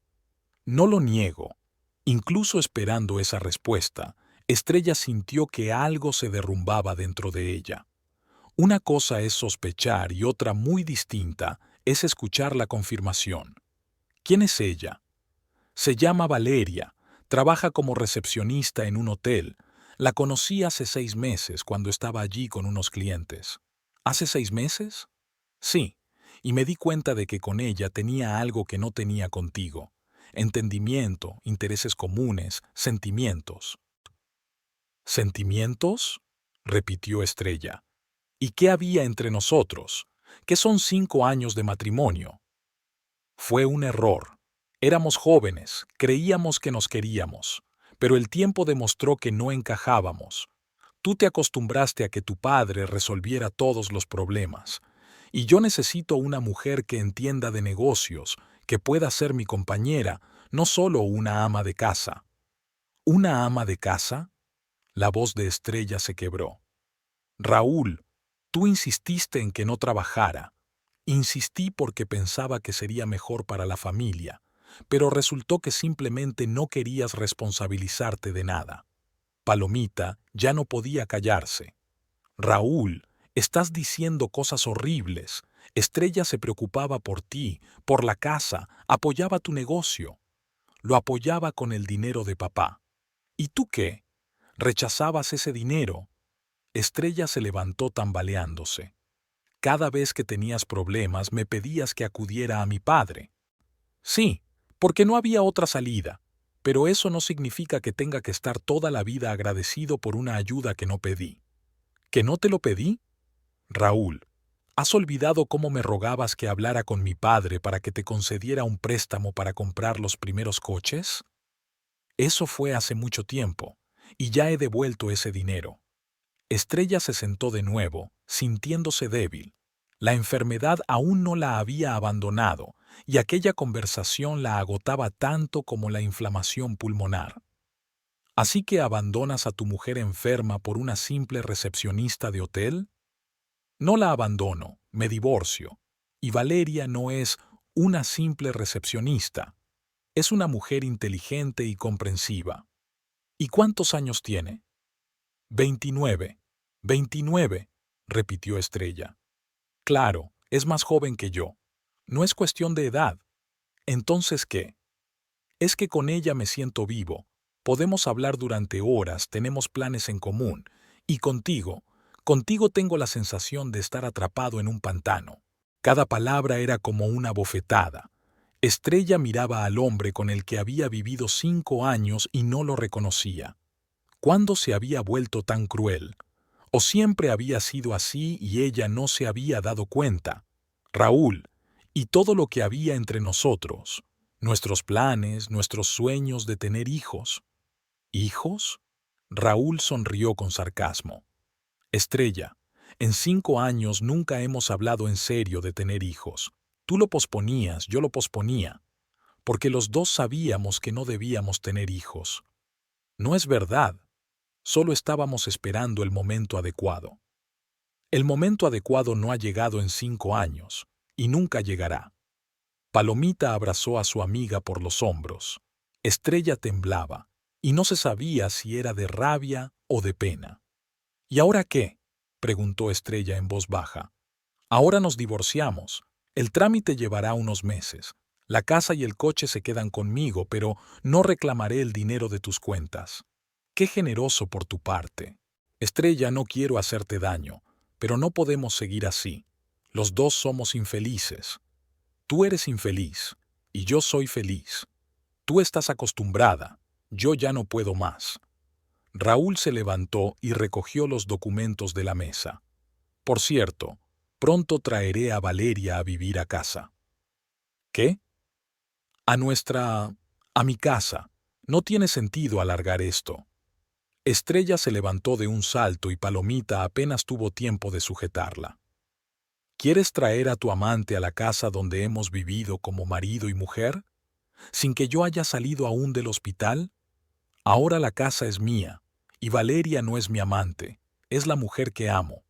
S1: No lo niego. Incluso esperando esa respuesta, Estrella sintió que algo se derrumbaba dentro de ella. Una cosa es sospechar y otra muy distinta es escuchar la confirmación. ¿Quién es ella? Se llama Valeria, trabaja como recepcionista en un hotel. La conocí hace 6 meses cuando estaba allí con unos clientes. ¿Hace 6 meses? Sí, y me di cuenta de que con ella tenía algo que no tenía contigo. Entendimiento, intereses comunes, sentimientos. ¿Sentimientos? Repitió Estrella. ¿Y qué había entre nosotros? ¿Qué son 5 años de matrimonio? Fue un error. Éramos jóvenes, creíamos que nos queríamos, pero el tiempo demostró que no encajábamos. Tú te acostumbraste a que tu padre resolviera todos los problemas, y yo necesito una mujer que entienda de negocios, que pueda ser mi compañera, no solo una ama de casa. ¿Una ama de casa? La voz de Estrella se quebró. Raúl, tú insististe en que no trabajara. Insistí porque pensaba que sería mejor para la familia, pero resultó que simplemente no querías responsabilizarte de nada. Palomita ya no podía callarse. Raúl, estás diciendo cosas horribles. Estrella se preocupaba por ti, por la casa, apoyaba tu negocio. Lo apoyaba con el dinero de papá. ¿Y tú qué? Rechazabas ese dinero. Estrella se levantó tambaleándose. Cada vez que tenías problemas me pedías que acudiera a mi padre. Sí, porque no había otra salida, pero eso no significa que tenga que estar toda la vida agradecido por una ayuda que no pedí. ¿Que no te lo pedí? Raúl, ¿has olvidado cómo me rogabas que hablara con mi padre para que te concediera un préstamo para comprar los primeros coches? Eso fue hace mucho tiempo, y ya he devuelto ese dinero. Estrella se sentó de nuevo, sintiéndose débil. La enfermedad aún no la había abandonado, y aquella conversación la agotaba tanto como la inflamación pulmonar. ¿Así que abandonas a tu mujer enferma por una simple recepcionista de hotel? No la abandono, me divorcio. Y Valeria no es una simple recepcionista. Es una mujer inteligente y comprensiva. ¿Y cuántos años tiene? 29. 29, repitió Estrella. Claro, es más joven que yo. No es cuestión de edad. ¿Entonces qué? Es que con ella me siento vivo. Podemos hablar durante horas, tenemos planes en común. Y contigo tengo la sensación de estar atrapado en un pantano. Cada palabra era como una bofetada. Estrella miraba al hombre con el que había vivido 5 años y no lo reconocía. ¿Cuándo se había vuelto tan cruel? ¿O siempre había sido así y ella no se había dado cuenta? Raúl, y todo lo que había entre nosotros, nuestros planes, nuestros sueños de tener hijos. ¿Hijos? Raúl sonrió con sarcasmo. Estrella, en 5 años nunca hemos hablado en serio de tener hijos. Tú lo posponías, yo lo posponía, porque los dos sabíamos que no debíamos tener hijos. No es verdad. Solo estábamos esperando el momento adecuado. El momento adecuado no ha llegado en 5 años, y nunca llegará. Palomita abrazó a su amiga por los hombros. Estrella temblaba, y no se sabía si era de rabia o de pena. ¿Y ahora qué? Preguntó Estrella en voz baja. Ahora nos divorciamos. El trámite llevará unos meses. La casa y el coche se quedan conmigo, pero no reclamaré el dinero de tus cuentas. Qué generoso por tu parte. Estrella, no quiero hacerte daño, pero no podemos seguir así. Los dos somos infelices. Tú eres infeliz, y yo soy feliz. Tú estás acostumbrada, yo ya no puedo más. Raúl se levantó y recogió los documentos de la mesa. Por cierto, pronto traeré a Valeria a vivir a casa. ¿Qué? A mi casa. No tiene sentido alargar esto. Estrella se levantó de un salto y Palomita apenas tuvo tiempo de sujetarla. ¿Quieres traer a tu amante a la casa donde hemos vivido como marido y mujer? ¿Sin que yo haya salido aún del hospital? Ahora la casa es mía, y Valeria no es mi amante, es la mujer que amo.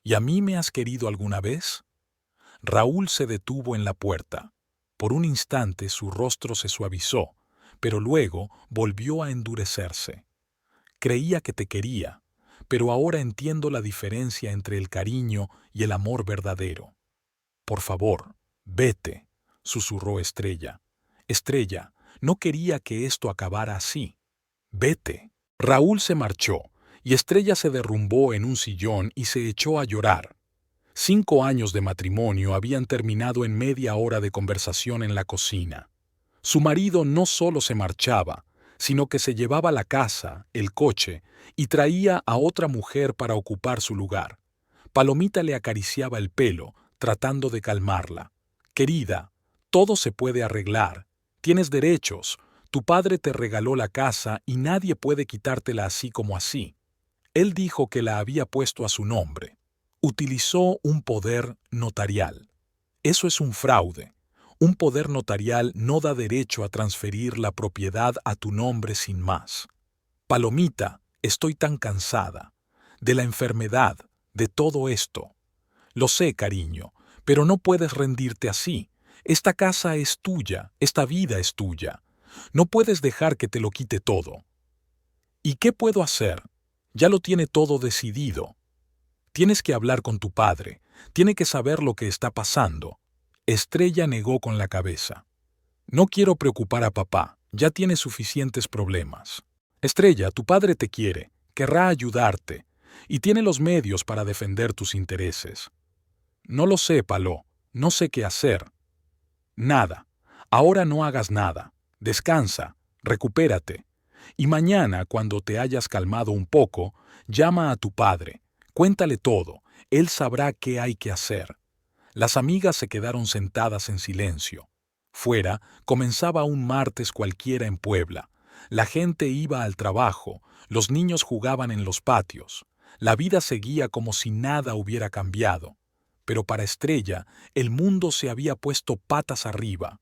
S1: ¿Y a mí me has querido alguna vez? Raúl se detuvo en la puerta. Por un instante su rostro se suavizó, pero luego volvió a endurecerse. Creía que te quería, pero ahora entiendo la diferencia entre el cariño y el amor verdadero. Por favor, vete, susurró Estrella. Estrella, no quería que esto acabara así. Vete. Raúl se marchó, y Estrella se derrumbó en un sillón y se echó a llorar. 5 años de matrimonio habían terminado en media hora de conversación en la cocina. Su marido no solo se marchaba, sino que se llevaba la casa, el coche, y traía a otra mujer para ocupar su lugar. Palomita le acariciaba el pelo, tratando de calmarla. Querida, todo se puede arreglar. Tienes derechos. Tu padre te regaló la casa y nadie puede quitártela así como así. Él dijo que la había puesto a su nombre. Utilizó un poder notarial. Eso es un fraude. Un poder notarial no da derecho a transferir la propiedad a tu nombre sin más. Palomita, estoy tan cansada. De la enfermedad, de todo esto. Lo sé, cariño, pero no puedes rendirte así. Esta casa es tuya, esta vida es tuya. No puedes dejar que te lo quite todo. ¿Y qué puedo hacer? Ya lo tiene todo decidido. Tienes que hablar con tu padre. Tiene que saber lo que está pasando. Estrella negó con la cabeza. No quiero preocupar a papá. Ya tiene suficientes problemas. Estrella, tu padre te quiere. Querrá ayudarte. y tiene los medios para defender tus intereses. No lo sé, Paló, no sé qué hacer. Nada. Ahora no hagas nada. Descansa, recupérate. Y mañana, cuando te hayas calmado un poco, llama a tu padre, cuéntale todo, él sabrá qué hay que hacer. Las amigas se quedaron sentadas en silencio. Fuera, comenzaba un martes cualquiera en Puebla. La gente iba al trabajo, los niños jugaban en los patios. La vida seguía como si nada hubiera cambiado. Pero para Estrella, el mundo se había puesto patas arriba.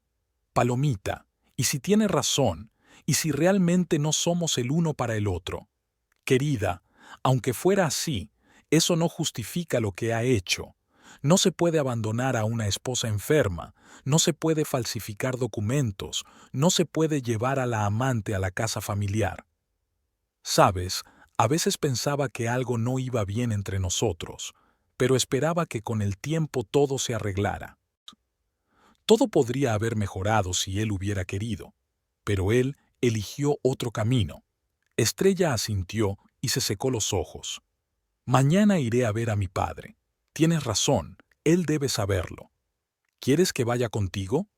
S1: Palomita, ¿y si tiene razón? ¿Y si realmente no somos el uno para el otro? Querida, aunque fuera así, eso no justifica lo que ha hecho. No se puede abandonar a una esposa enferma, no se puede falsificar documentos, no se puede llevar a la amante a la casa familiar. Sabes, a veces pensaba que algo no iba bien entre nosotros, pero esperaba que con el tiempo todo se arreglara. Todo podría haber mejorado si él hubiera querido, pero él eligió otro camino. Estrella asintió y se secó los ojos. Mañana iré a ver a mi padre. Tienes razón, él debe saberlo. ¿Quieres que vaya contigo?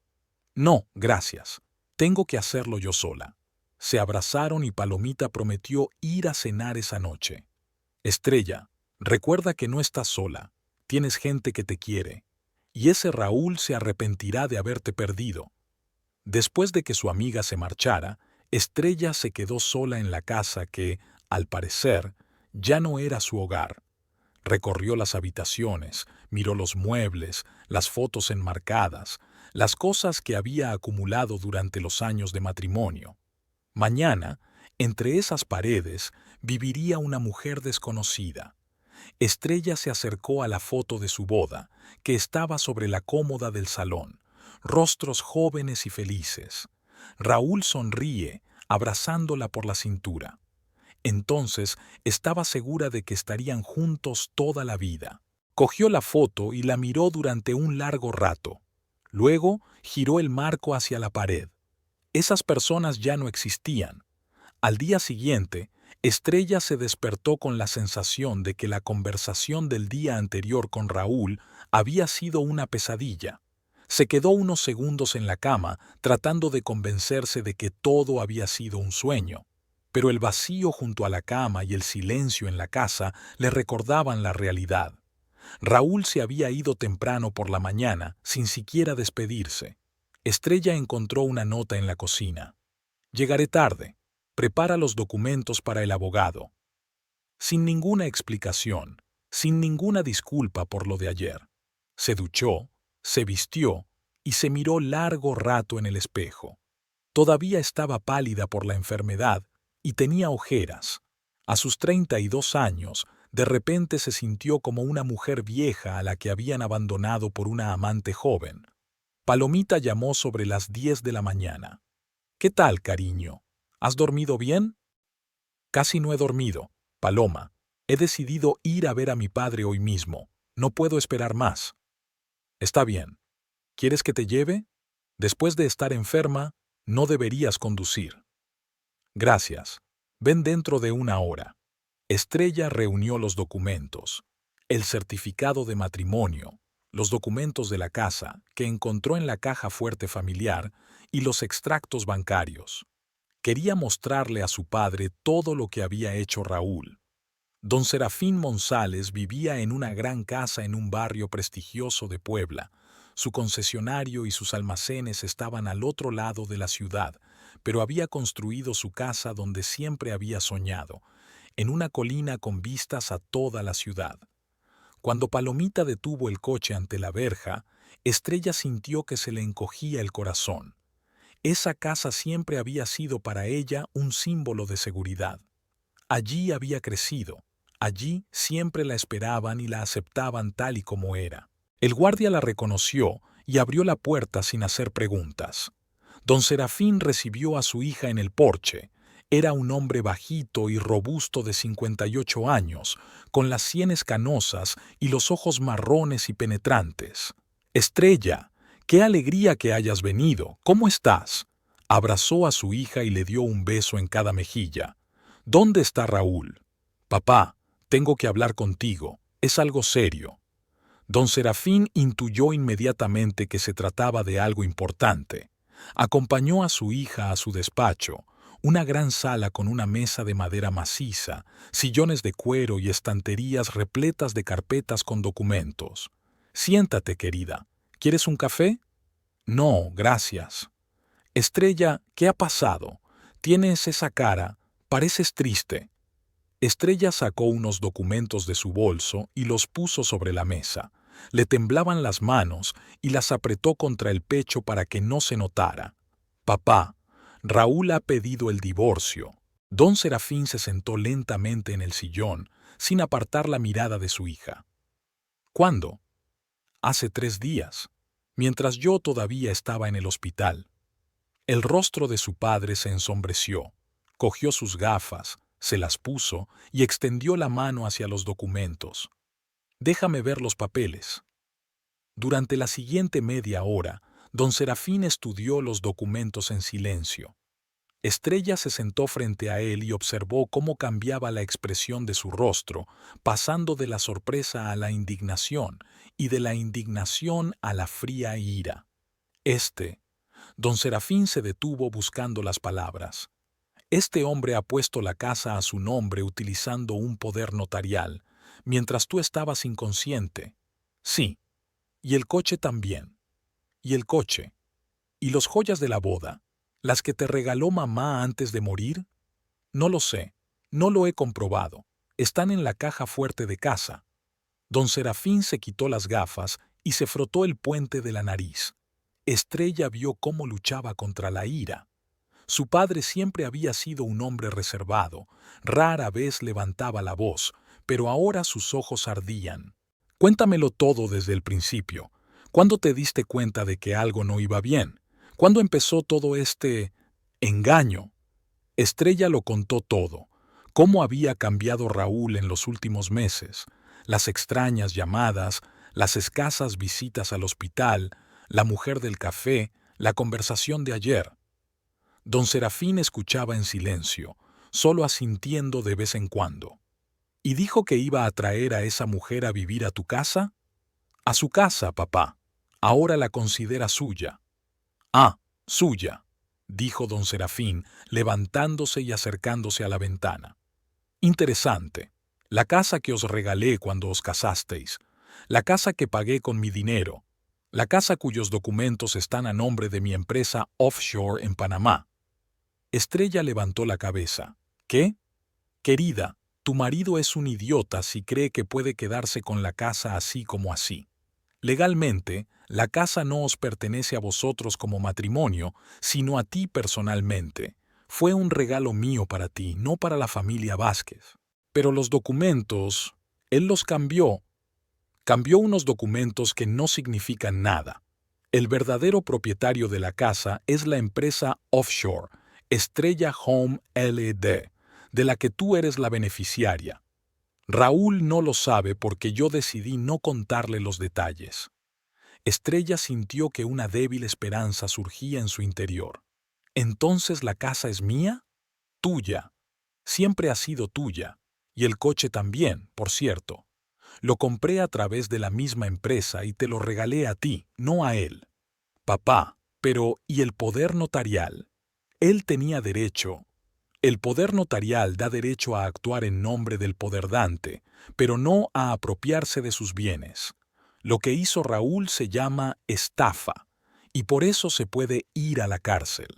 S1: No, gracias. Tengo que hacerlo yo sola. Se abrazaron y Palomita prometió ir a cenar esa noche. Estrella, recuerda que no estás sola. Tienes gente que te quiere. Y ese Raúl se arrepentirá de haberte perdido. Después de que su amiga se marchara, Estrella se quedó sola en la casa que, al parecer, ya no era su hogar. Recorrió las habitaciones, miró los muebles, las fotos enmarcadas, las cosas que había acumulado durante los años de matrimonio. Mañana, entre esas paredes, viviría una mujer desconocida. Estrella se acercó a la foto de su boda, que estaba sobre la cómoda del salón. Rostros jóvenes y felices. Raúl sonríe, abrazándola por la cintura. Entonces estaba segura de que estarían juntos toda la vida. Cogió la foto y la miró durante un largo rato. Luego giró el marco hacia la pared. Esas personas ya no existían. Al día siguiente, Estrella se despertó con la sensación de que la conversación del día anterior con Raúl había sido una pesadilla. Se quedó unos segundos en la cama tratando de convencerse de que todo había sido un sueño, pero el vacío junto a la cama y el silencio en la casa le recordaban la realidad. Raúl se había ido temprano por la mañana, sin siquiera despedirse. Estrella encontró una nota en la cocina. Llegaré tarde. Prepara los documentos para el abogado. Sin ninguna explicación, sin ninguna disculpa por lo de ayer. Se duchó, se vistió y se miró largo rato en el espejo. Todavía estaba pálida por la enfermedad y tenía ojeras. A sus 32 años, de repente se sintió como una mujer vieja a la que habían abandonado por una amante joven. Palomita llamó sobre las 10 de la mañana. ¿Qué tal, cariño? ¿Has dormido bien? Casi no he dormido, Paloma. He decidido ir a ver a mi padre hoy mismo. No puedo esperar más. Está bien. ¿Quieres que te lleve? Después de estar enferma, no deberías conducir. Gracias. Ven dentro de una hora. Estrella reunió los documentos, el certificado de matrimonio, los documentos de la casa que encontró en la caja fuerte familiar y los extractos bancarios. Quería mostrarle a su padre todo lo que había hecho Raúl. Don Serafín Monzález vivía en una gran casa en un barrio prestigioso de Puebla. Su concesionario y sus almacenes estaban al otro lado de la ciudad, pero había construido su casa donde siempre había soñado, en una colina con vistas a toda la ciudad. Cuando Palomita detuvo el coche ante la verja, Estrella sintió que se le encogía el corazón. Esa casa siempre había sido para ella un símbolo de seguridad. Allí había crecido, allí siempre la esperaban y la aceptaban tal y como era. El guardia la reconoció y abrió la puerta sin hacer preguntas. Don Serafín recibió a su hija en el porche. Era un hombre bajito y robusto de 58 años, con las sienes canosas y los ojos marrones y penetrantes. «Estrella, qué alegría que hayas venido. ¿Cómo estás?». Abrazó a su hija y le dio un beso en cada mejilla. «¿Dónde está Raúl?». «Papá, Tengo que hablar contigo. Es algo serio. Don Serafín intuyó inmediatamente que se trataba de algo importante. Acompañó a su hija a su despacho, una gran sala con una mesa de madera maciza, sillones de cuero y estanterías repletas de carpetas con documentos. Siéntate, querida. ¿Quieres un café? No, gracias. Estrella, ¿qué ha pasado? Tienes esa cara, pareces triste. Estrella sacó unos documentos de su bolso y los puso sobre la mesa. Le temblaban las manos y las apretó contra el pecho para que no se notara. Papá, Raúl ha pedido el divorcio. Don Serafín se sentó lentamente en el sillón, sin apartar la mirada de su hija. ¿Cuándo? Hace 3 días, mientras yo todavía estaba en el hospital. El rostro de su padre se ensombreció. Cogió sus gafas, se las puso y extendió la mano hacia los documentos. Déjame ver los papeles. Durante la siguiente media hora, don Serafín estudió los documentos en silencio. Estrella se sentó frente a él y observó cómo cambiaba la expresión de su rostro, pasando de la sorpresa a la indignación y de la indignación a la fría ira. Don Serafín se detuvo buscando las palabras. Este hombre ha puesto la casa a su nombre utilizando un poder notarial, mientras tú estabas inconsciente. Sí, y el coche también. Y el coche. ¿Y las joyas de la boda? ¿Las que te regaló mamá antes de morir? No lo sé, no lo he comprobado. Están en la caja fuerte de casa. Don Serafín se quitó las gafas y se frotó el puente de la nariz. Estrella vio cómo luchaba contra la ira. Su padre siempre había sido un hombre reservado, rara vez levantaba la voz, pero ahora sus ojos ardían. Cuéntamelo todo desde el principio. ¿Cuándo te diste cuenta de que algo no iba bien? ¿Cuándo empezó todo este engaño? Estrella lo contó todo. Cómo había cambiado Raúl en los últimos meses, las extrañas llamadas, las escasas visitas al hospital, la mujer del café, la conversación de ayer. Don Serafín escuchaba en silencio, solo asintiendo de vez en cuando. ¿Y dijo que iba a traer a esa mujer a vivir a tu casa? A su casa, papá. Ahora la considera suya. Ah, suya, dijo don Serafín, levantándose y acercándose a la ventana. Interesante. La casa que os regalé cuando os casasteis. La casa que pagué con mi dinero. La casa cuyos documentos están a nombre de mi empresa offshore en Panamá. Estrella levantó la cabeza. ¿Qué? Querida, tu marido es un idiota si cree que puede quedarse con la casa así como así. Legalmente, la casa no os pertenece a vosotros como matrimonio, sino a ti personalmente. Fue un regalo mío para ti, no para la familia Vázquez. Pero los documentos, él los cambió. Cambió unos documentos que no significan nada. El verdadero propietario de la casa es la empresa offshore, Estrella Home L.D., de la que tú eres la beneficiaria. Raúl no lo sabe porque yo decidí no contarle los detalles. Estrella sintió que una débil esperanza surgía en su interior. ¿Entonces la casa es mía? Tuya. Siempre ha sido tuya. Y el coche también, por cierto. Lo compré a través de la misma empresa y te lo regalé a ti, no a él. Papá, pero ¿y el poder notarial? Él tenía derecho. El poder notarial da derecho a actuar en nombre del poderdante, pero no a apropiarse de sus bienes. Lo que hizo Raúl se llama estafa, y por eso se puede ir a la cárcel.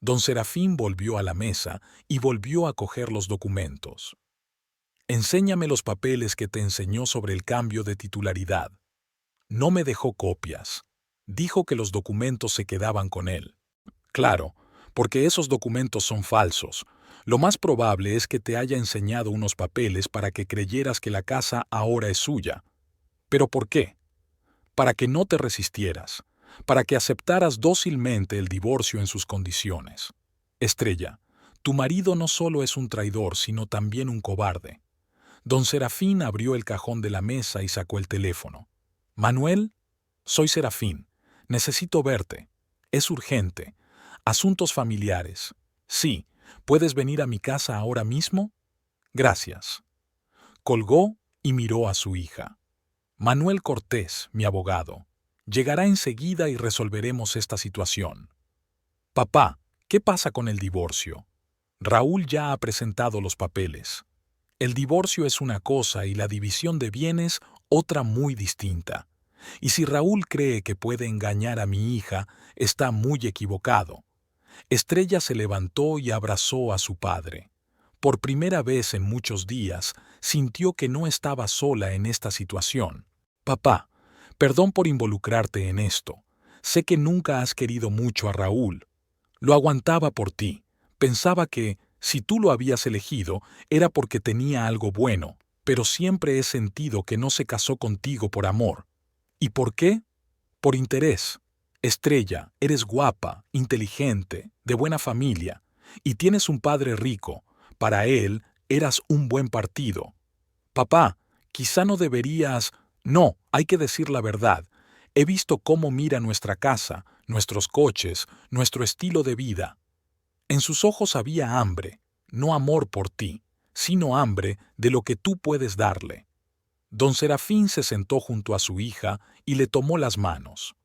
S1: Don Serafín volvió a la mesa y volvió a coger los documentos. Enséñame los papeles que te enseñó sobre el cambio de titularidad. No me dejó copias. Dijo que los documentos se quedaban con él. Claro, porque esos documentos son falsos. Lo más probable es que te haya enseñado unos papeles para que creyeras que la casa ahora es suya. ¿Pero por qué? Para que no te resistieras, para que aceptaras dócilmente el divorcio en sus condiciones. Estrella, tu marido no solo es un traidor, sino también un cobarde. Don Serafín abrió el cajón de la mesa y sacó el teléfono. Manuel, soy Serafín. Necesito verte. Es urgente. Asuntos familiares. Sí, ¿puedes venir a mi casa ahora mismo? Gracias. Colgó y miró a su hija. Manuel Cortés, mi abogado, llegará enseguida y resolveremos esta situación. Papá, ¿qué pasa con el divorcio? Raúl ya ha presentado los papeles. El divorcio es una cosa y la división de bienes otra muy distinta. Y si Raúl cree que puede engañar a mi hija, está muy equivocado. Estrella se levantó y abrazó a su padre. Por primera vez en muchos días, sintió que no estaba sola en esta situación. Papá, perdón por involucrarte en esto. Sé que nunca has querido mucho a Raúl. Lo aguantaba por ti. Pensaba que, si tú lo habías elegido, era porque tenía algo bueno, pero siempre he sentido que no se casó contigo por amor. ¿Y por qué? Por interés. Estrella, eres guapa, inteligente, de buena familia, y tienes un padre rico. Para él, eras un buen partido. Papá, quizá no deberías... No, hay que decir la verdad. He visto cómo mira nuestra casa, nuestros coches, nuestro estilo de vida. En sus ojos había hambre, no amor por ti, sino hambre de lo que tú puedes darle. Don Serafín se sentó junto a su hija y le tomó las manos.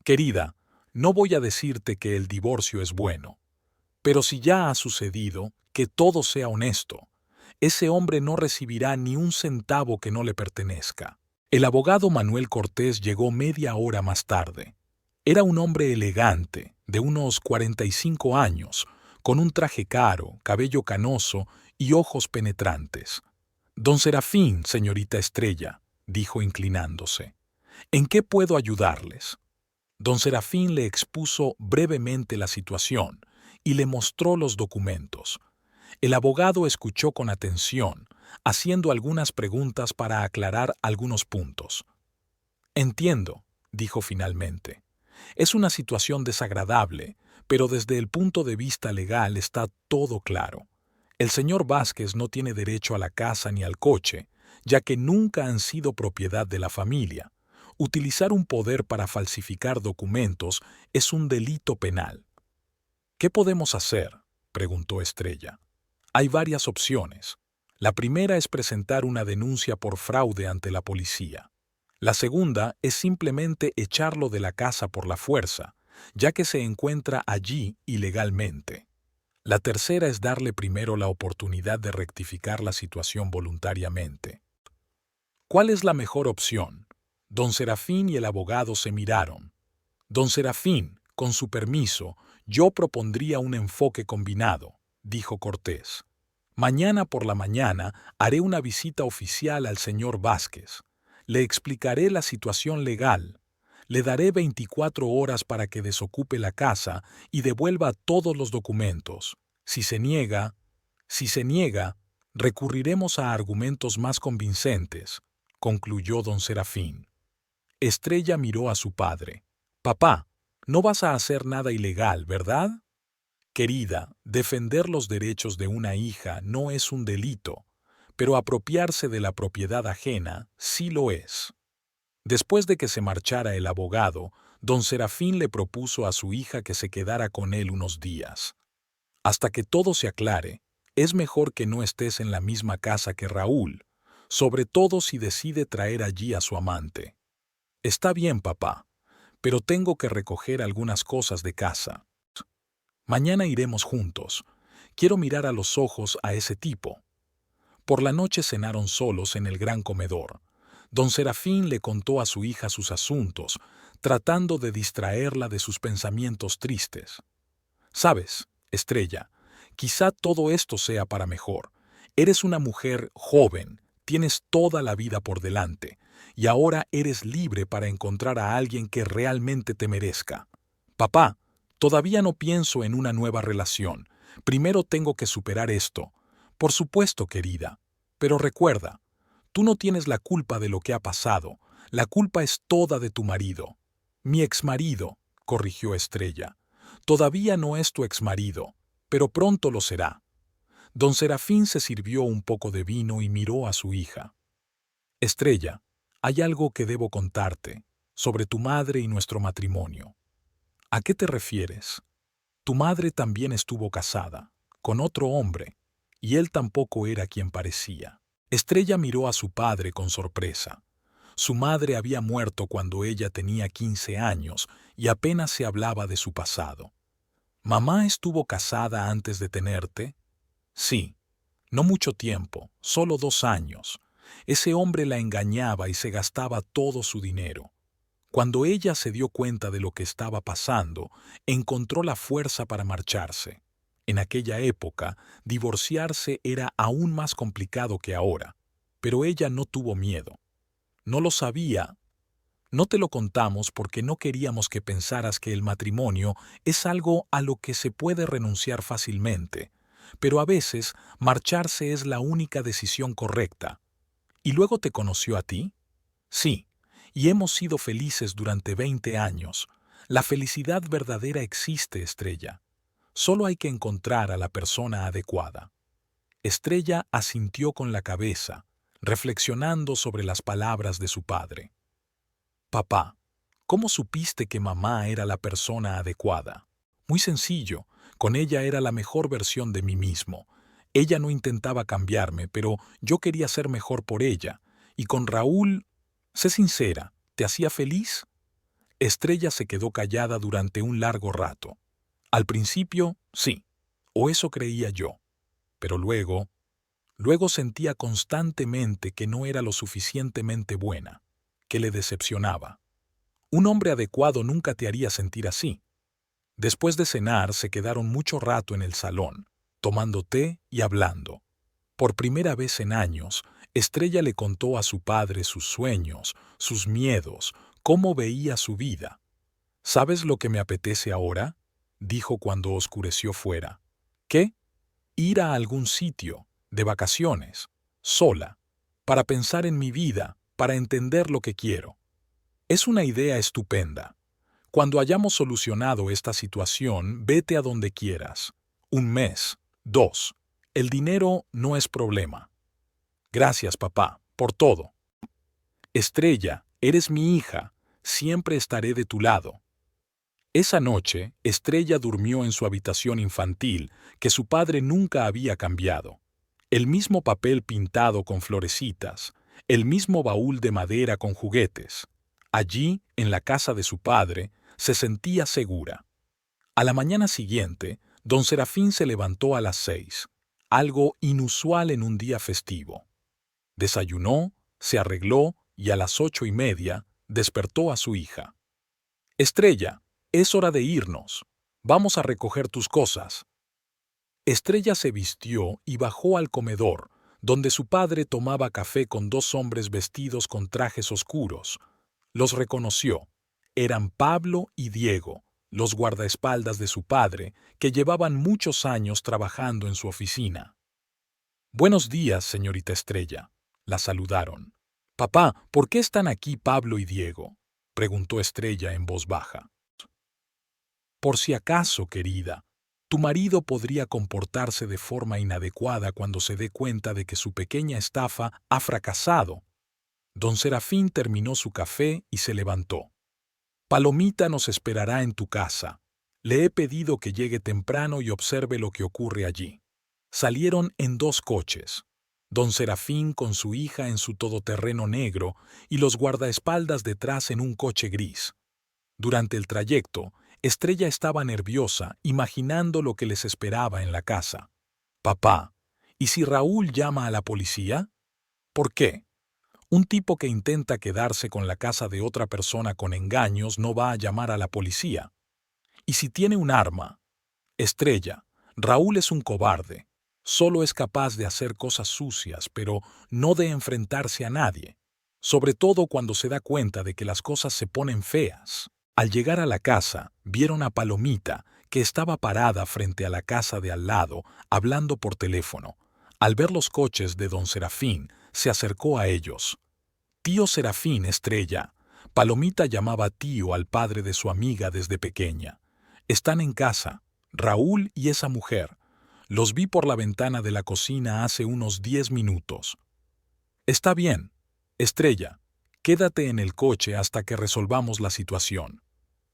S1: Querida, no voy a decirte que el divorcio es bueno, pero si ya ha sucedido, que todo sea honesto. Ese hombre no recibirá ni un centavo que no le pertenezca. El abogado Manuel Cortés llegó media hora más tarde. Era un hombre elegante, de unos 45 años, con un traje caro, cabello canoso y ojos penetrantes. Don Serafín, señorita Estrella, dijo inclinándose. ¿En qué puedo ayudarles? Don Serafín le expuso brevemente la situación y le mostró los documentos. El abogado escuchó con atención, haciendo algunas preguntas para aclarar algunos puntos. Entiendo, dijo finalmente. Es una situación desagradable, pero desde el punto de vista legal está todo claro. El señor Vázquez no tiene derecho a la casa ni al coche, ya que nunca han sido propiedad de la familia. Utilizar un poder para falsificar documentos es un delito penal. ¿Qué podemos hacer?, preguntó Estrella. Hay varias opciones. La primera es presentar una denuncia por fraude ante la policía. La segunda es simplemente echarlo de la casa por la fuerza, ya que se encuentra allí ilegalmente. La tercera es darle primero la oportunidad de rectificar la situación voluntariamente. ¿Cuál es la mejor opción? Don Serafín y el abogado se miraron. Don Serafín, con su permiso, yo propondría un enfoque combinado, dijo Cortés. Mañana por la mañana haré una visita oficial al señor Vázquez. Le explicaré la situación legal. Le daré 24 horas para que desocupe la casa y devuelva todos los documentos. Si se niega, recurriremos a argumentos más convincentes, concluyó don Serafín. Estrella miró a su padre. Papá, no vas a hacer nada ilegal, ¿verdad? Querida, defender los derechos de una hija no es un delito, pero apropiarse de la propiedad ajena sí lo es. Después de que se marchara el abogado, don Serafín le propuso a su hija que se quedara con él unos días. Hasta que todo se aclare, es mejor que no estés en la misma casa que Raúl, sobre todo si decide traer allí a su amante. Está bien, papá, pero tengo que recoger algunas cosas de casa. Mañana iremos juntos. Quiero mirar a los ojos a ese tipo. Por la noche cenaron solos en el gran comedor. Don Serafín le contó a su hija sus asuntos, tratando de distraerla de sus pensamientos tristes. «Sabes, Estrella, quizá todo esto sea para mejor. Eres una mujer joven, tienes toda la vida por delante, y ahora eres libre para encontrar a alguien que realmente te merezca. Papá, todavía no pienso en una nueva relación. Primero tengo que superar esto. Por supuesto, querida. Pero recuerda, tú no tienes la culpa de lo que ha pasado. La culpa es toda de tu marido». «Mi exmarido», corrigió Estrella. «Todavía no es tu exmarido, pero pronto lo será». Don Serafín se sirvió un poco de vino y miró a su hija. «Estrella, hay algo que debo contarte, sobre tu madre y nuestro matrimonio». «¿A qué te refieres?» «Tu madre también estuvo casada, con otro hombre, y él tampoco era quien parecía. Estrella miró a su padre con sorpresa. Su madre había muerto cuando ella tenía 15 años y apenas se hablaba de su pasado. ¿Mamá estuvo casada antes de tenerte? Sí. No mucho tiempo, solo 2 años. Ese hombre la engañaba y se gastaba todo su dinero. Cuando ella se dio cuenta de lo que estaba pasando, encontró la fuerza para marcharse. En aquella época, divorciarse era aún más complicado que ahora, pero ella no tuvo miedo. No lo sabía. No te lo contamos porque no queríamos que pensaras que el matrimonio es algo a lo que se puede renunciar fácilmente, pero a veces marcharse es la única decisión correcta. ¿Y luego te conoció a ti? Sí, y hemos sido felices durante 20 años. La felicidad verdadera existe, Estrella. Solo hay que encontrar a la persona adecuada. Estrella asintió con la cabeza, reflexionando sobre las palabras de su padre. Papá, ¿cómo supiste que mamá era la persona adecuada? Muy sencillo, con ella era la mejor versión de mí mismo. Ella no intentaba cambiarme, pero yo quería ser mejor por ella. Y con Raúl, sé sincera, ¿te hacía feliz? Estrella se quedó callada durante un largo rato. Al principio, sí, o eso creía yo. Pero luego sentía constantemente que no era lo suficientemente buena, que le decepcionaba. Un hombre adecuado nunca te haría sentir así. Después de cenar, se quedaron mucho rato en el salón, tomando té y hablando. Por primera vez en años, Estrella le contó a su padre sus sueños, sus miedos, cómo veía su vida. ¿Sabes lo que me apetece ahora?, dijo cuando oscureció fuera. ¿Qué? Ir a algún sitio, de vacaciones, sola, para pensar en mi vida, para entender lo que quiero. Es una idea estupenda. Cuando hayamos solucionado esta situación, vete a donde quieras. 1 mes, 2. El dinero no es problema. Gracias, papá, por todo. Estrella, eres mi hija. Siempre estaré de tu lado. Esa noche, Estrella durmió en su habitación infantil, que su padre nunca había cambiado. El mismo papel pintado con florecitas, el mismo baúl de madera con juguetes. Allí, en la casa de su padre, se sentía segura. A la mañana siguiente, don Serafín se levantó a las 6, algo inusual en un día festivo. Desayunó, se arregló y a las 8:30 despertó a su hija. Estrella, es hora de irnos. Vamos a recoger tus cosas. Estrella se vistió y bajó al comedor, donde su padre tomaba café con 2 hombres vestidos con trajes oscuros. Los reconoció. Eran Pablo y Diego, los guardaespaldas de su padre, que llevaban muchos años trabajando en su oficina. Buenos días, señorita Estrella. La saludaron. Papá, ¿por qué están aquí Pablo y Diego?, preguntó Estrella en voz baja. Por si acaso, querida, tu marido podría comportarse de forma inadecuada cuando se dé cuenta de que su pequeña estafa ha fracasado. Don Serafín terminó su café y se levantó. Palomita nos esperará en tu casa. Le he pedido que llegue temprano y observe lo que ocurre allí. Salieron en 2 coches. Don Serafín con su hija en su todoterreno negro y los guardaespaldas detrás en un coche gris. Durante el trayecto, Estrella estaba nerviosa, imaginando lo que les esperaba en la casa. Papá, ¿y si Raúl llama a la policía? ¿Por qué? Un tipo que intenta quedarse con la casa de otra persona con engaños no va a llamar a la policía. ¿Y si tiene un arma? Estrella, Raúl es un cobarde. Solo es capaz de hacer cosas sucias, pero no de enfrentarse a nadie. Sobre todo cuando se da cuenta de que las cosas se ponen feas. Al llegar a la casa, vieron a Palomita, que estaba parada frente a la casa de al lado, hablando por teléfono. Al ver los coches de don Serafín, se acercó a ellos. Tío Serafín, Estrella. Palomita llamaba tío al padre de su amiga desde pequeña. Están en casa, Raúl y esa mujer. Los vi por la ventana de la cocina hace unos 10 minutos. Está bien. Estrella, quédate en el coche hasta que resolvamos la situación.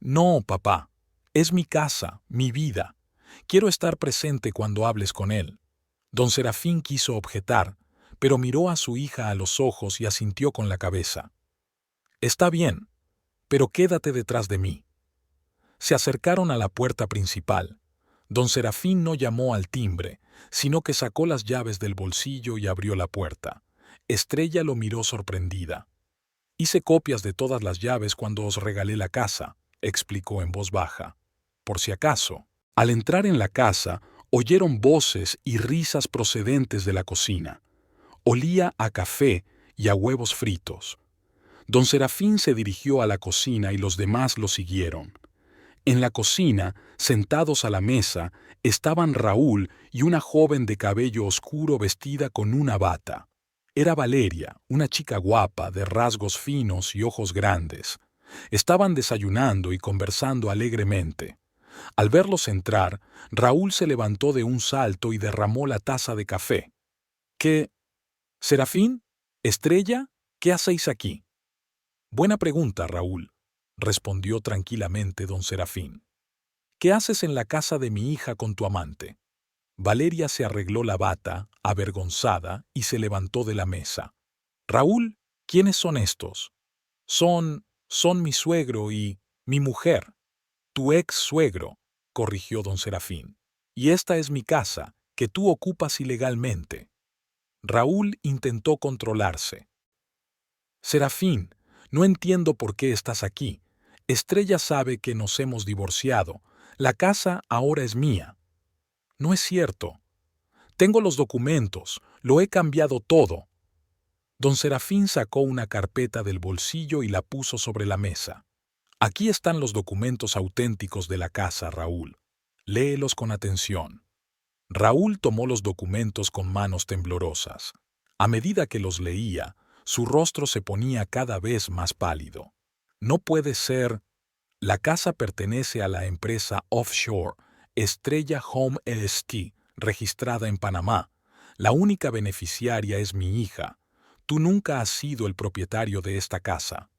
S1: No, papá. Es mi casa, mi vida. Quiero estar presente cuando hables con él. Don Serafín quiso objetar, pero miró a su hija a los ojos y asintió con la cabeza. Está bien, pero quédate detrás de mí. Se acercaron a la puerta principal. Don Serafín no llamó al timbre, sino que sacó las llaves del bolsillo y abrió la puerta. Estrella lo miró sorprendida. Hice copias de todas las llaves cuando os regalé la casa, explicó en voz baja. Por si acaso. Al entrar en la casa, oyeron voces y risas procedentes de la cocina. Olía a café y a huevos fritos. Don Serafín se dirigió a la cocina y los demás lo siguieron. En la cocina, sentados a la mesa, estaban Raúl y una joven de cabello oscuro vestida con una bata. Era Valeria, una chica guapa, de rasgos finos y ojos grandes. Estaban desayunando y conversando alegremente. Al verlos entrar, Raúl se levantó de un salto y derramó la taza de café. ¿Qué? ¿Serafín? ¿Estrella? ¿Qué hacéis aquí? Buena pregunta, Raúl, respondió tranquilamente don Serafín. ¿Qué haces en la casa de mi hija con tu amante? Valeria se arregló la bata, avergonzada, y se levantó de la mesa. Raúl, ¿quiénes son estos? Son mi suegro y mi mujer. Tu ex suegro, corrigió don Serafín. Y esta es mi casa, que tú ocupas ilegalmente. Raúl intentó controlarse. Serafín, no entiendo por qué estás aquí. Estrella sabe que nos hemos divorciado. La casa ahora es mía. No es cierto. Tengo los documentos, lo he cambiado todo. Don Serafín sacó una carpeta del bolsillo y la puso sobre la mesa. Aquí están los documentos auténticos de la casa, Raúl. Léelos con atención. Raúl tomó los documentos con manos temblorosas. A medida que los leía, su rostro se ponía cada vez más pálido. No puede ser. La casa pertenece a la empresa offshore Estrella Home LLC, registrada en Panamá. La única beneficiaria es mi hija. Tú nunca has sido el propietario de esta casa.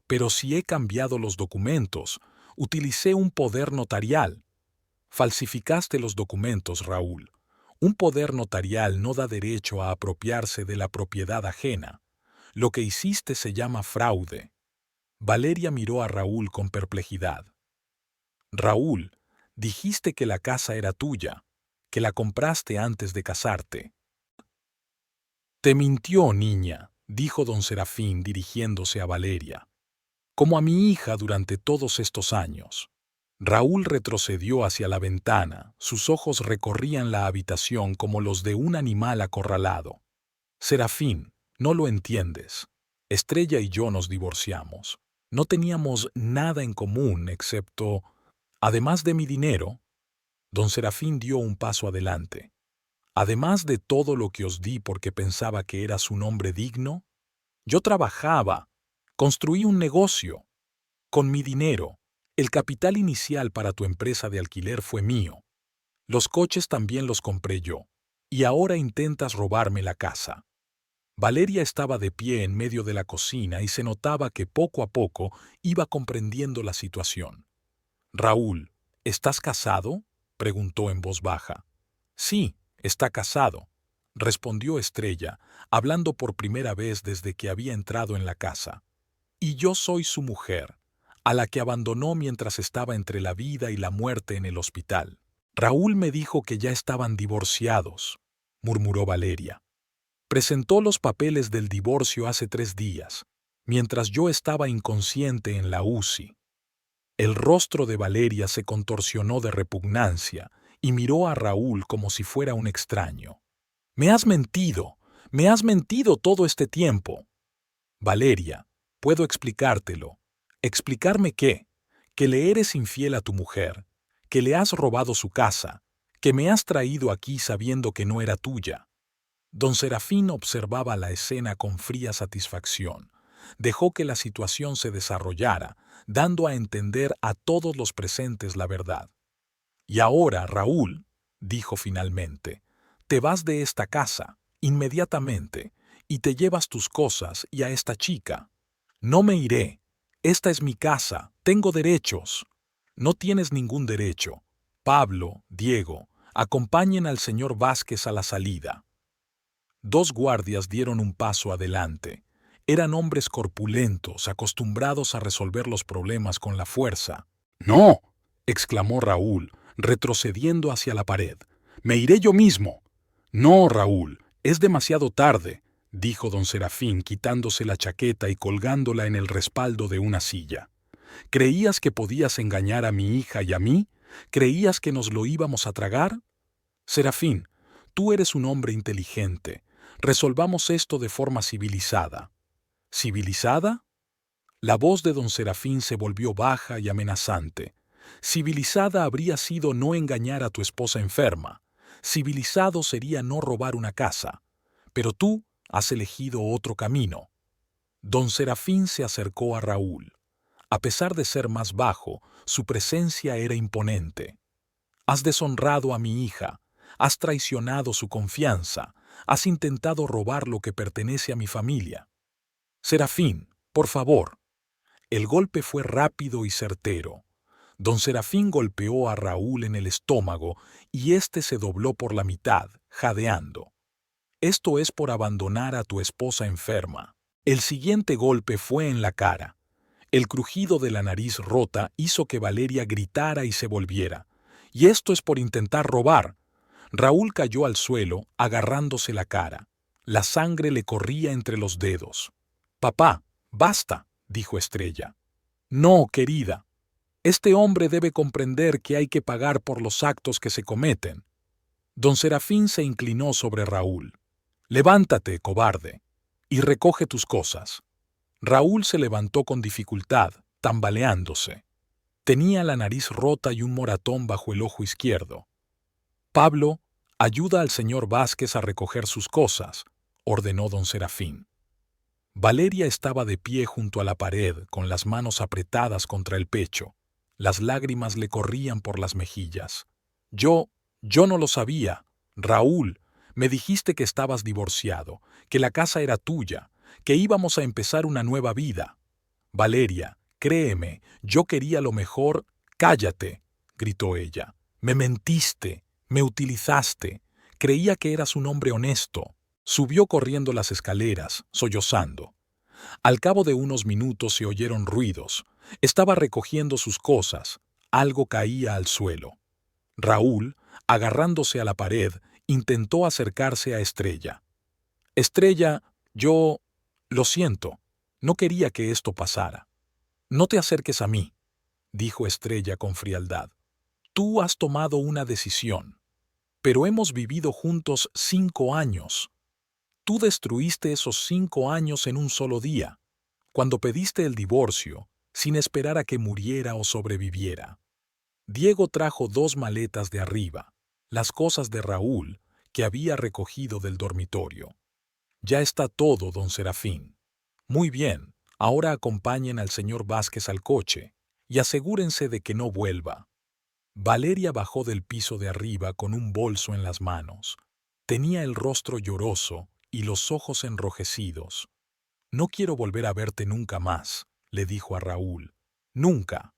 S1: Pero si he cambiado los documentos, utilicé un poder notarial. Falsificaste los documentos, Raúl. Un poder notarial no da derecho a apropiarse de la propiedad ajena. Lo que hiciste se llama fraude. Valeria miró a Raúl con perplejidad. Raúl, dijiste que la casa era tuya, que la compraste antes de casarte. Te mintió, niña, dijo don Serafín dirigiéndose a Valeria. Como a mi hija durante todos estos años. Raúl retrocedió hacia la ventana, sus ojos recorrían la habitación como los de un animal acorralado. Serafín, no lo entiendes. Estrella y yo nos divorciamos. No teníamos nada en común excepto, además de mi dinero. Don Serafín dio un paso adelante. Además de todo lo que os di porque pensaba que eras un hombre digno, yo trabajaba, construí un negocio. Con mi dinero, el capital inicial para tu empresa de alquiler fue mío. Los coches también los compré yo. Y ahora intentas robarme la casa. Valeria estaba de pie en medio de la cocina y se notaba que poco a poco iba comprendiendo la situación. Raúl, ¿estás casado? Preguntó en voz baja. Sí, está casado, respondió Estrella, hablando por primera vez desde que había entrado en la casa. Y yo soy su mujer, a la que abandonó mientras estaba entre la vida y la muerte en el hospital. Raúl me dijo que ya estaban divorciados, murmuró Valeria. Presentó los papeles del divorcio hace 3 días, mientras yo estaba inconsciente en la UCI. El rostro de Valeria se contorsionó de repugnancia y miró a Raúl como si fuera un extraño. Me has mentido todo este tiempo. Valeria, puedo explicártelo. ¿Explicarme qué? Que le eres infiel a tu mujer, que le has robado su casa, que me has traído aquí sabiendo que no era tuya. Don Serafín observaba la escena con fría satisfacción. Dejó que la situación se desarrollara, dando a entender a todos los presentes la verdad. Y ahora, Raúl, dijo finalmente, te vas de esta casa, inmediatamente, y te llevas tus cosas y a esta chica. No me iré. Esta es mi casa, tengo derechos. No tienes ningún derecho. Pablo, Diego, acompañen al señor Vázquez a la salida. Dos guardias dieron un paso adelante. Eran hombres corpulentos, acostumbrados a resolver los problemas con la fuerza. «¡No!», exclamó Raúl, retrocediendo hacia la pared. «Me iré yo mismo». «No, Raúl, es demasiado tarde», dijo don Serafín, quitándose la chaqueta y colgándola en el respaldo de una silla. «¿Creías que podías engañar a mi hija y a mí? ¿Creías que nos lo íbamos a tragar? Serafín, tú eres un hombre inteligente. Resolvamos esto de forma civilizada». ¿Civilizada? La voz de don Serafín se volvió baja y amenazante. Civilizada habría sido no engañar a tu esposa enferma. Civilizado sería no robar una casa. Pero tú has elegido otro camino. Don Serafín se acercó a Raúl. A pesar de ser más bajo, su presencia era imponente. «Has deshonrado a mi hija, has traicionado su confianza, has intentado robar lo que pertenece a mi familia. Serafín, por favor». El golpe fue rápido y certero. Don Serafín golpeó a Raúl en el estómago y éste se dobló por la mitad, jadeando. «Esto es por abandonar a tu esposa enferma». El siguiente golpe fue en la cara. El crujido de la nariz rota hizo que Valeria gritara y se volviera. «Y esto es por intentar robar». Raúl cayó al suelo, agarrándose la cara. La sangre le corría entre los dedos. «Papá, basta», dijo Estrella. «No, querida. Este hombre debe comprender que hay que pagar por los actos que se cometen». Don Serafín se inclinó sobre Raúl. «Levántate, cobarde, y recoge tus cosas». Raúl se levantó con dificultad, tambaleándose. Tenía la nariz rota y un moratón bajo el ojo izquierdo. «Pablo, ayuda al señor Vázquez a recoger sus cosas», ordenó don Serafín. Valeria estaba de pie junto a la pared, con las manos apretadas contra el pecho. Las lágrimas le corrían por las mejillas. Yo no lo sabía. Raúl, me dijiste que estabas divorciado, que la casa era tuya, que íbamos a empezar una nueva vida. Valeria, créeme, yo quería lo mejor». «Cállate», gritó ella. «Me mentiste, me utilizaste. Creía que eras un hombre honesto». Subió corriendo las escaleras, sollozando. Al cabo de unos minutos se oyeron ruidos. Estaba recogiendo sus cosas. Algo caía al suelo. Raúl, agarrándose a la pared, intentó acercarse a Estrella. «Estrella, lo siento. No quería que esto pasara». «No te acerques a mí», dijo Estrella con frialdad. «Tú has tomado una decisión. Pero hemos vivido juntos 5 años. Tú destruiste esos 5 años en un solo día, cuando pediste el divorcio, sin esperar a que muriera o sobreviviera. Diego trajo 2 maletas de arriba, las cosas de Raúl, que había recogido del dormitorio. Ya está todo, don Serafín. Muy bien, ahora acompañen al señor Vázquez al coche y asegúrense de que no vuelva». Valeria bajó del piso de arriba con un bolso en las manos. Tenía el rostro lloroso y los ojos enrojecidos. «No quiero volver a verte nunca más», le dijo a Raúl. «Nunca».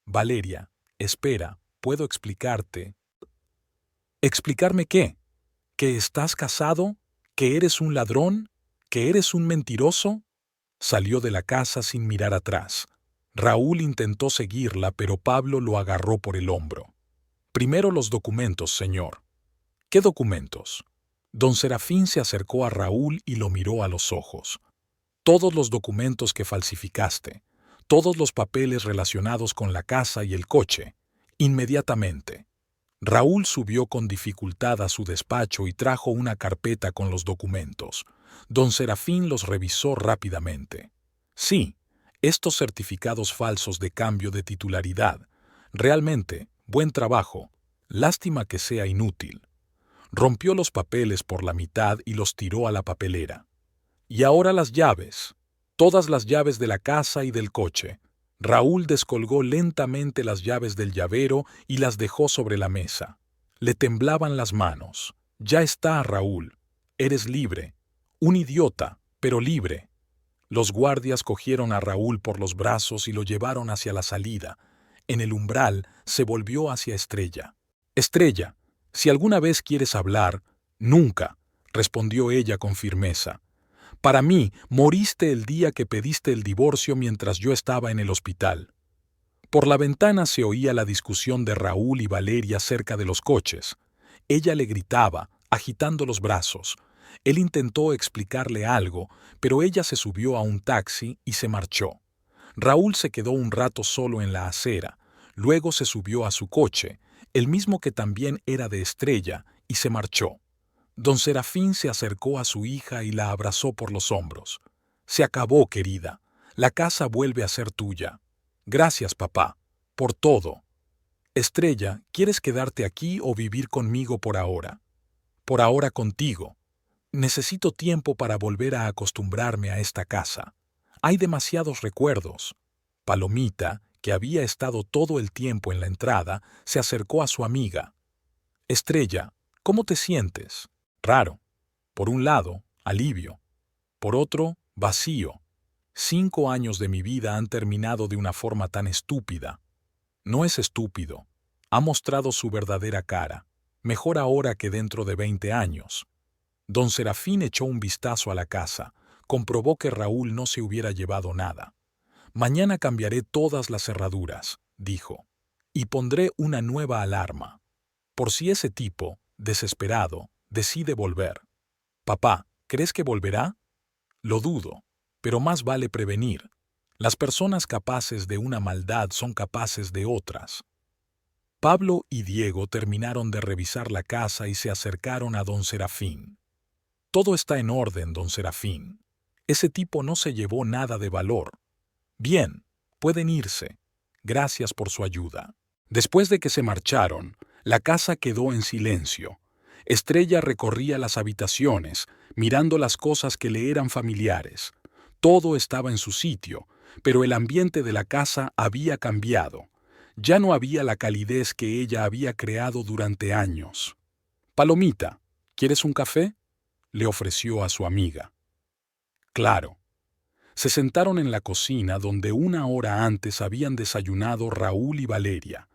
S1: «Valeria, espera, puedo explicarte». «¿Explicarme qué? ¿Que estás casado? ¿Que eres un ladrón? ¿Que eres un mentiroso?». Salió de la casa sin mirar atrás. Raúl intentó seguirla, pero Pablo lo agarró por el hombro. «Primero los documentos, señor». «¿Qué documentos?». Don Serafín se acercó a Raúl y lo miró a los ojos. «Todos los documentos que falsificaste, todos los papeles relacionados con la casa y el coche, inmediatamente». Raúl subió con dificultad a su despacho y trajo una carpeta con los documentos. Don Serafín los revisó rápidamente. «Sí, estos certificados falsos de cambio de titularidad. Realmente, buen trabajo. Lástima que sea inútil». Rompió los papeles por la mitad y los tiró a la papelera. «Y ahora las llaves. Todas las llaves de la casa y del coche». Raúl descolgó lentamente las llaves del llavero y las dejó sobre la mesa. Le temblaban las manos. «Ya está, Raúl. Eres libre. Un idiota, pero libre». Los guardias cogieron a Raúl por los brazos y lo llevaron hacia la salida. En el umbral se volvió hacia Estrella. «Estrella, si alguna vez quieres hablar». «Nunca». respondió ella con firmeza. Para mí, moriste el día que pediste el divorcio mientras yo estaba en el hospital. Por la ventana se oía la discusión de Raúl y Valeria cerca de los coches. Ella le gritaba, agitando los brazos. Él intentó explicarle algo, pero ella se subió a un taxi y se marchó. Raúl se quedó un rato solo en la acera, luego se subió a su coche, el mismo que también era de Estrella, y se marchó. Don Serafín se acercó a su hija y la abrazó por los hombros. Se acabó, querida. La casa vuelve a ser tuya. Gracias, papá, por todo. Estrella, ¿quieres quedarte aquí o vivir conmigo por ahora? Por ahora contigo. Necesito tiempo para volver a acostumbrarme a esta casa. Hay demasiados recuerdos. Palomita, que había estado todo el tiempo en la entrada, se acercó a su amiga. Estrella, ¿cómo te sientes? Raro. Por un lado, alivio. Por otro, vacío. 5 años de mi vida han terminado de una forma tan estúpida. No es estúpido. Ha mostrado su verdadera cara. Mejor ahora que dentro de 20 años. Don Serafín echó un vistazo a la casa. Comprobó que Raúl no se hubiera llevado nada. Mañana cambiaré todas las cerraduras, dijo, y pondré una nueva alarma. Por si ese tipo, desesperado, decide volver. Papá, ¿crees que volverá? Lo dudo, pero más vale prevenir. Las personas capaces de una maldad son capaces de otras. Pablo y Diego terminaron de revisar la casa y se acercaron a don Serafín. Todo está en orden, don Serafín. Ese tipo no se llevó nada de valor. Bien, pueden irse. Gracias por su ayuda. Después de que se marcharon, la casa quedó en silencio. Estrella recorría las habitaciones, mirando las cosas que le eran familiares. Todo estaba en su sitio, pero el ambiente de la casa había cambiado. Ya no había la calidez que ella había creado durante años. Palomita, ¿quieres un café? Le ofreció a su amiga. Claro. Se sentaron en la cocina donde 1 hora antes habían desayunado Raúl y Valeria.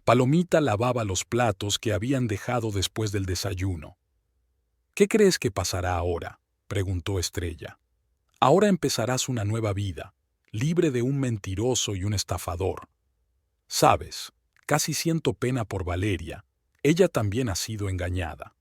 S1: Palomita lavaba los platos que habían dejado después del desayuno. ¿Qué crees que pasará ahora?, preguntó Estrella. Ahora empezarás una nueva vida, libre de un mentiroso y un estafador. Sabes, casi siento pena por Valeria. Ella también ha sido engañada.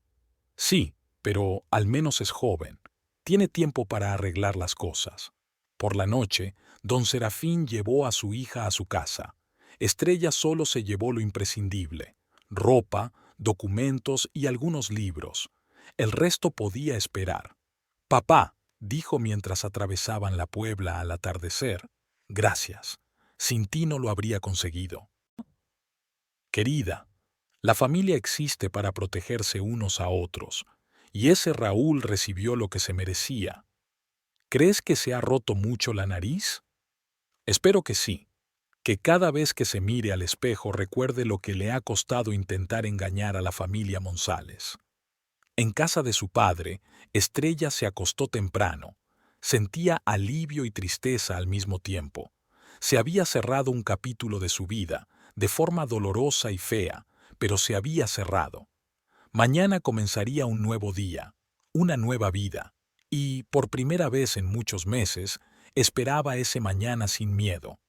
S1: Sí, pero al menos es joven. Tiene tiempo para arreglar las cosas. Por la noche, don Serafín llevó a su hija a su casa. Estrella solo se llevó lo imprescindible: ropa, documentos y algunos libros. El resto podía esperar. Papá, dijo mientras atravesaban la Puebla al atardecer, gracias. Sin ti no lo habría conseguido. Querida, la familia existe para protegerse unos a otros, y ese Raúl recibió lo que se merecía. ¿Crees que se ha roto mucho la nariz? Espero que sí. Que cada vez que se mire al espejo recuerde lo que le ha costado intentar engañar a la familia Monzales. En casa de su padre, Estrella se acostó temprano. Sentía alivio y tristeza al mismo tiempo. Se había cerrado un capítulo de su vida, de forma dolorosa y fea, pero se había cerrado. Mañana comenzaría un nuevo día, una nueva vida, y, por primera vez en muchos meses, esperaba ese mañana sin miedo.